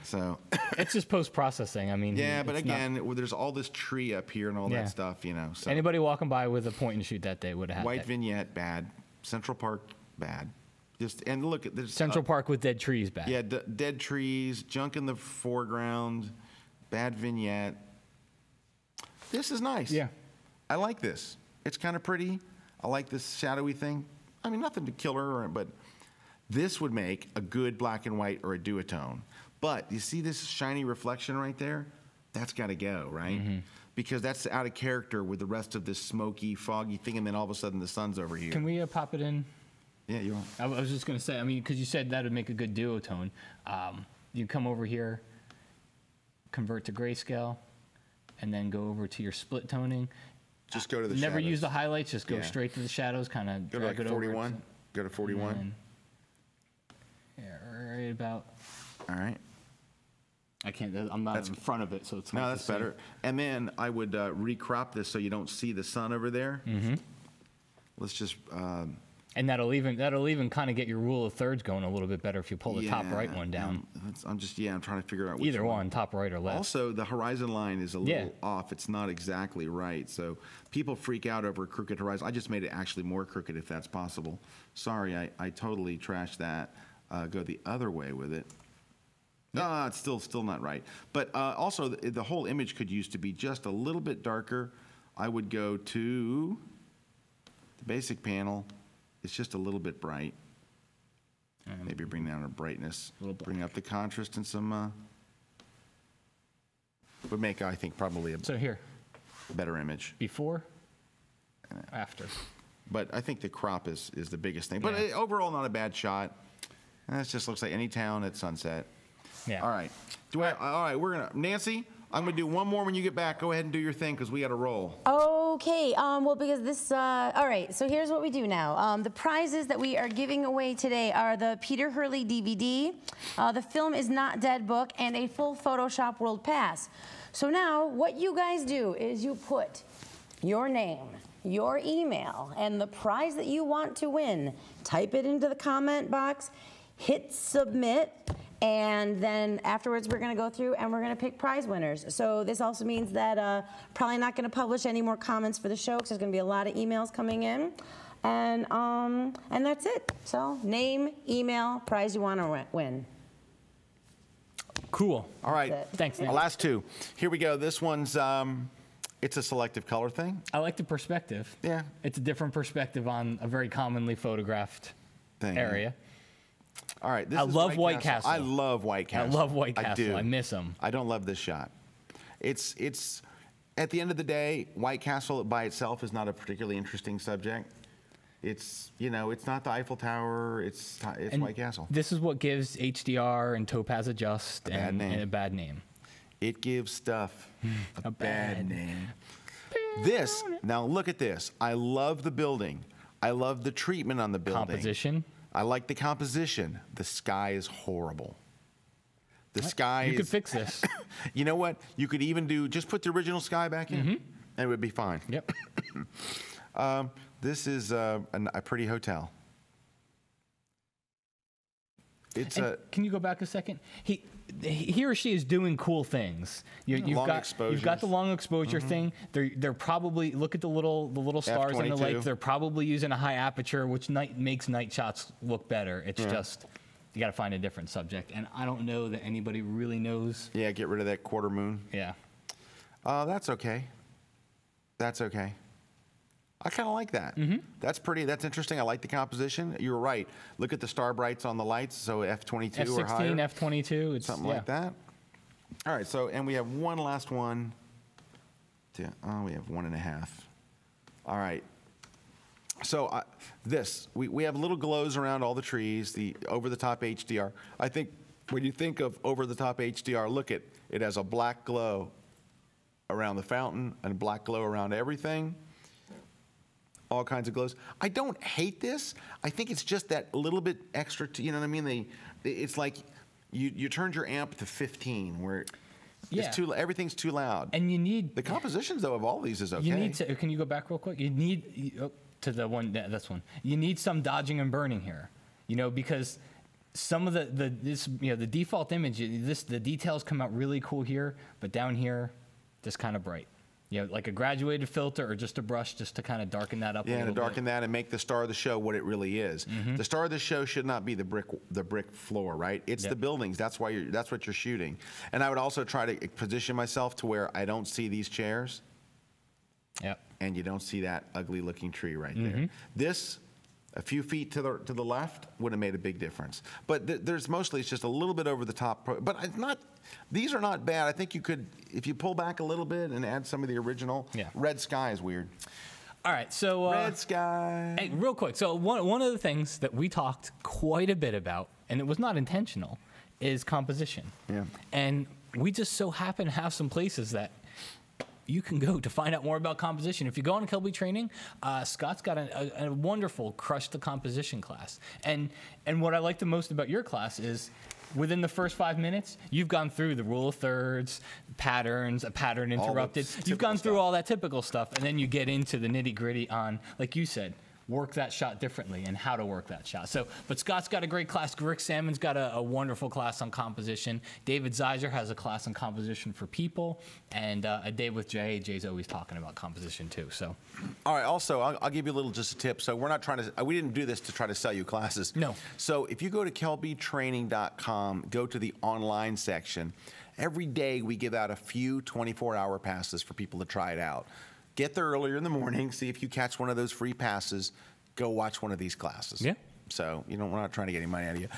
[SPEAKER 3] So
[SPEAKER 4] it's just post-processing. I mean.
[SPEAKER 3] Yeah, but again, there's all this tree up here and all that stuff, you know. So.
[SPEAKER 4] Anybody walking by with a point and shoot that day would have had
[SPEAKER 3] White
[SPEAKER 4] that.
[SPEAKER 3] vignette, bad. Central Park, bad. And look at this.
[SPEAKER 4] Central Park with dead trees, bad.
[SPEAKER 3] Yeah, dead trees, junk in the foreground, bad vignette. This is nice.
[SPEAKER 4] Yeah.
[SPEAKER 3] I like this. It's kind of pretty. I like this shadowy thing. I mean, nothing to kill her, but this would make a good black and white or a duotone. But you see this shiny reflection right there? That's got to go, right? Because that's out of character with the rest of this smoky, foggy thing, and then all of a sudden the sun's over here.
[SPEAKER 4] Can we pop it in?
[SPEAKER 3] Yeah, you want?
[SPEAKER 4] I was just going to say, I mean, because you said that would make a good duotone. You come over here, convert to grayscale, and then go over to your split toning.
[SPEAKER 3] Just go to the
[SPEAKER 4] Never
[SPEAKER 3] shadows.
[SPEAKER 4] use the highlights, just go straight to the shadows, kind of
[SPEAKER 3] Go to like 41. Go to 41.
[SPEAKER 4] Yeah, right about.
[SPEAKER 3] All right.
[SPEAKER 4] I can't, I'm not in front of it, so it's
[SPEAKER 3] No, that's better. And then I would recrop this so you don't see the sun over there. Let's just...
[SPEAKER 4] and that'll even kind of get your rule of thirds going a little bit better if you pull the top right one down.
[SPEAKER 3] I'm trying to figure out which
[SPEAKER 4] either one, top right or left.
[SPEAKER 3] Also, the horizon line is a little off. It's not exactly right. So people freak out over a crooked horizon. I just made it actually more crooked if that's possible. Sorry, I totally trashed that. Go the other way with it. No, it's still not right. But also, the whole image could use to be just a little bit darker. I would go to the basic panel. It's just a little bit bright. Maybe bring down our brightness. Bring up the contrast and some... would make, I think, probably a better image.
[SPEAKER 4] Before? After.
[SPEAKER 3] But I think the crop is the biggest thing. But overall, not a bad shot. And this just looks like any town at sunset.
[SPEAKER 4] Yeah.
[SPEAKER 3] All right. All right, we're going to... Nancy, I'm going to do one more when you get back. Go ahead and do your thing because we got to roll.
[SPEAKER 5] Okay, well, because this, all right, so here's what we do now. The prizes that we are giving away today are the Peter Hurley DVD, the Film Is Not Dead book, and a full Photoshop World Pass. So now, what you guys do is you put your name, your email, and the prize that you want to win. Type it into the comment box, hit submit, and then afterwards we're going to go through and we're going to pick prize winners. So this also means that probably not going to publish any more comments for the show because there's going to be a lot of emails coming in. And that's it. So name, email, prize you want to win.
[SPEAKER 4] Cool.
[SPEAKER 3] All right.
[SPEAKER 4] Thanks, Nick.
[SPEAKER 3] Last two. Here we go. This one's, it's a selective color thing.
[SPEAKER 4] I like the perspective.
[SPEAKER 3] Yeah.
[SPEAKER 4] It's a different perspective on a very commonly photographed area.
[SPEAKER 3] All right, this
[SPEAKER 4] I
[SPEAKER 3] is
[SPEAKER 4] love White Castle.
[SPEAKER 3] I love White Castle.
[SPEAKER 4] I love White Castle.
[SPEAKER 3] I do.
[SPEAKER 4] I miss them.
[SPEAKER 3] I don't love this shot. It's at the end of the day, White Castle by itself is not a particularly interesting subject. It's, you know, it's not the Eiffel Tower. It's White Castle.
[SPEAKER 4] This is what gives HDR and Topaz Adjust and a bad name.
[SPEAKER 3] It gives stuff a bad name. This, now look at this. I love the building. I love the treatment on the building.
[SPEAKER 4] Composition.
[SPEAKER 3] I like the composition. The sky is horrible. The sky
[SPEAKER 4] You could fix this.
[SPEAKER 3] You know what? You could even just put the original sky back in, and it would be fine.
[SPEAKER 4] Yep.
[SPEAKER 3] This is a pretty hotel.
[SPEAKER 4] Can you go back a second? He or she is doing cool things. You've got the long exposure thing. They're probably, look at the little stars in the lake. They're probably using a high aperture, which makes night shots look better. It's just, you got to find a different subject. And I don't know that anybody really knows.
[SPEAKER 3] Yeah, get rid of that quarter moon.
[SPEAKER 4] Yeah.
[SPEAKER 3] That's okay. That's okay. I kind of like that. That's interesting. I like the composition. You were right. Look at the star brights on the lights. So F22 or higher.
[SPEAKER 4] F16, F22. It's
[SPEAKER 3] something like that. All right. So, and we have one last one. We have 1.5. All right. So we have little glows around all the trees, the over-the-top HDR. I think when you think of over-the-top HDR, look at it has a black glow around the fountain and a black glow around everything. All kinds of glows. I don't hate this. I think it's just that little bit extra, you know what I mean? It's like you turned your amp to 15 where it's everything's too loud.
[SPEAKER 4] And you need...
[SPEAKER 3] The compositions, though, of all these is okay.
[SPEAKER 4] You need to... Can you go back real quick? You need... to the one... This one. You need some dodging and burning here. You know, because some of the default image, the details come out really cool here, but down here, just kind of bright. You know, like a graduated filter or just a brush just to kind of darken that up a little bit. Yeah, to darken
[SPEAKER 3] that and make the star of the show what it really is. The star of the show should not be the brick floor, right? It's the buildings. That's what you're shooting. And I would also try to position myself to where I don't see these chairs.
[SPEAKER 4] Yep.
[SPEAKER 3] And you don't see that ugly looking tree right there. This, a few feet to the left, would have made a big difference. But there's mostly, it's just a little bit over the top. But it's not... These are not bad. I think you could, if you pull back a little bit and add some of the original. Red sky is weird.
[SPEAKER 4] All right, so
[SPEAKER 3] red sky.
[SPEAKER 4] Hey, real quick. So one of the things that we talked quite a bit about, and it was not intentional, is composition. Yeah. And we just so happen to have some places that you can go to find out more about composition. If you go on Kelby training, Scott's got a wonderful Crush the Composition class. And what I like the most about your class is, within the first 5 minutes, you've gone through the rule of thirds, patterns, a pattern interrupted. You've gone through all that typical stuff, and then you get into the nitty-gritty on, like you said, work that shot differently and how to work that shot. So, but Scott's got a great class. Rick Salmon's got a wonderful class on composition. David Zeiser has a class on composition for people, and a day with Jay. Jay's always talking about composition too. So,
[SPEAKER 3] all right. Also, I'll give you just a tip. So we're not trying to. We didn't do this to try to sell you classes.
[SPEAKER 4] No.
[SPEAKER 3] So if you go to kelbytraining.com, go to the online section. Every day we give out a few 24-hour passes for people to try it out. Get there earlier in the morning, see if you catch one of those free passes, go watch one of these classes.
[SPEAKER 4] Yeah.
[SPEAKER 3] So, we're not trying to get any money out of you.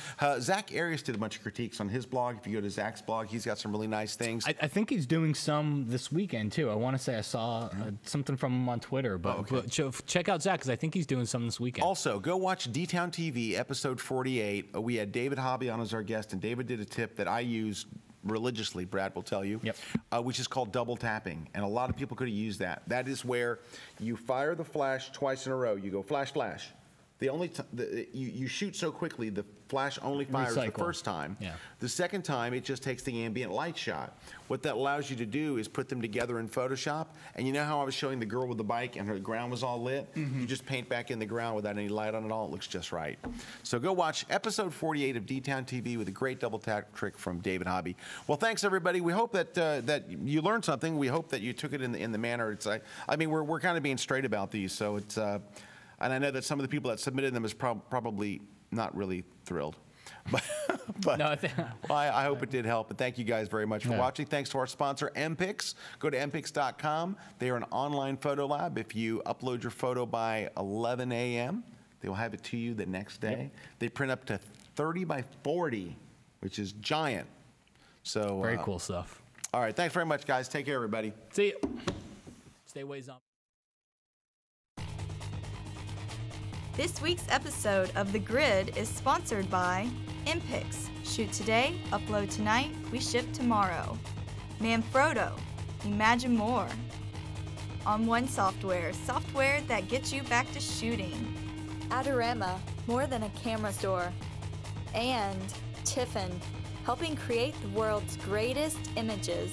[SPEAKER 3] Zach Arias did a bunch of critiques on his blog. If you go to Zach's blog, he's got some really nice things.
[SPEAKER 4] I think he's doing some this weekend, too. I want to say I saw something from him on Twitter. But check out Zach, because I think he's doing some this weekend.
[SPEAKER 3] Also, go watch D-Town TV, episode 48. We had David Hobby on as our guest, and David did a tip that I use religiously, Brad will tell you, which is called double tapping. And a lot of people could have used that. That is where you fire the flash twice in a row. You go flash, flash. The only you shoot so quickly, the flash only fires the first time.
[SPEAKER 4] Yeah.
[SPEAKER 3] The second time, it just takes the ambient light shot. What that allows you to do is put them together in Photoshop. And you know how I was showing the girl with the bike and her ground was all lit? You just paint back in the ground without any light on it all. It looks just right. So go watch episode 48 of D-Town TV with a great double tap trick from David Hobby. Well, thanks, everybody. We hope that that you learned something. We hope that you took it in the manner it's like. I mean, we're kind of being straight about these, so it's. And I know that some of the people that submitted them is probably not really thrilled. But
[SPEAKER 4] no,
[SPEAKER 3] I hope it did help. And thank you guys very much for watching. Thanks to our sponsor, MPix. Go to mpix.com. They are an online photo lab. If you upload your photo by 11 a.m., They will have it to you the next day. They print up to 30 by 40, which is giant. So
[SPEAKER 4] Very cool stuff.
[SPEAKER 3] All right, thanks very much, guys. Take care, everybody.
[SPEAKER 4] See you. Stay ways on.
[SPEAKER 1] This week's episode of The Grid is sponsored by Impix. Shoot today, upload tonight, we ship tomorrow. Manfrotto. Imagine more. On One Software, software that gets you back to shooting.
[SPEAKER 2] Adorama, more than a camera store. And Tiffin, helping create the world's greatest images.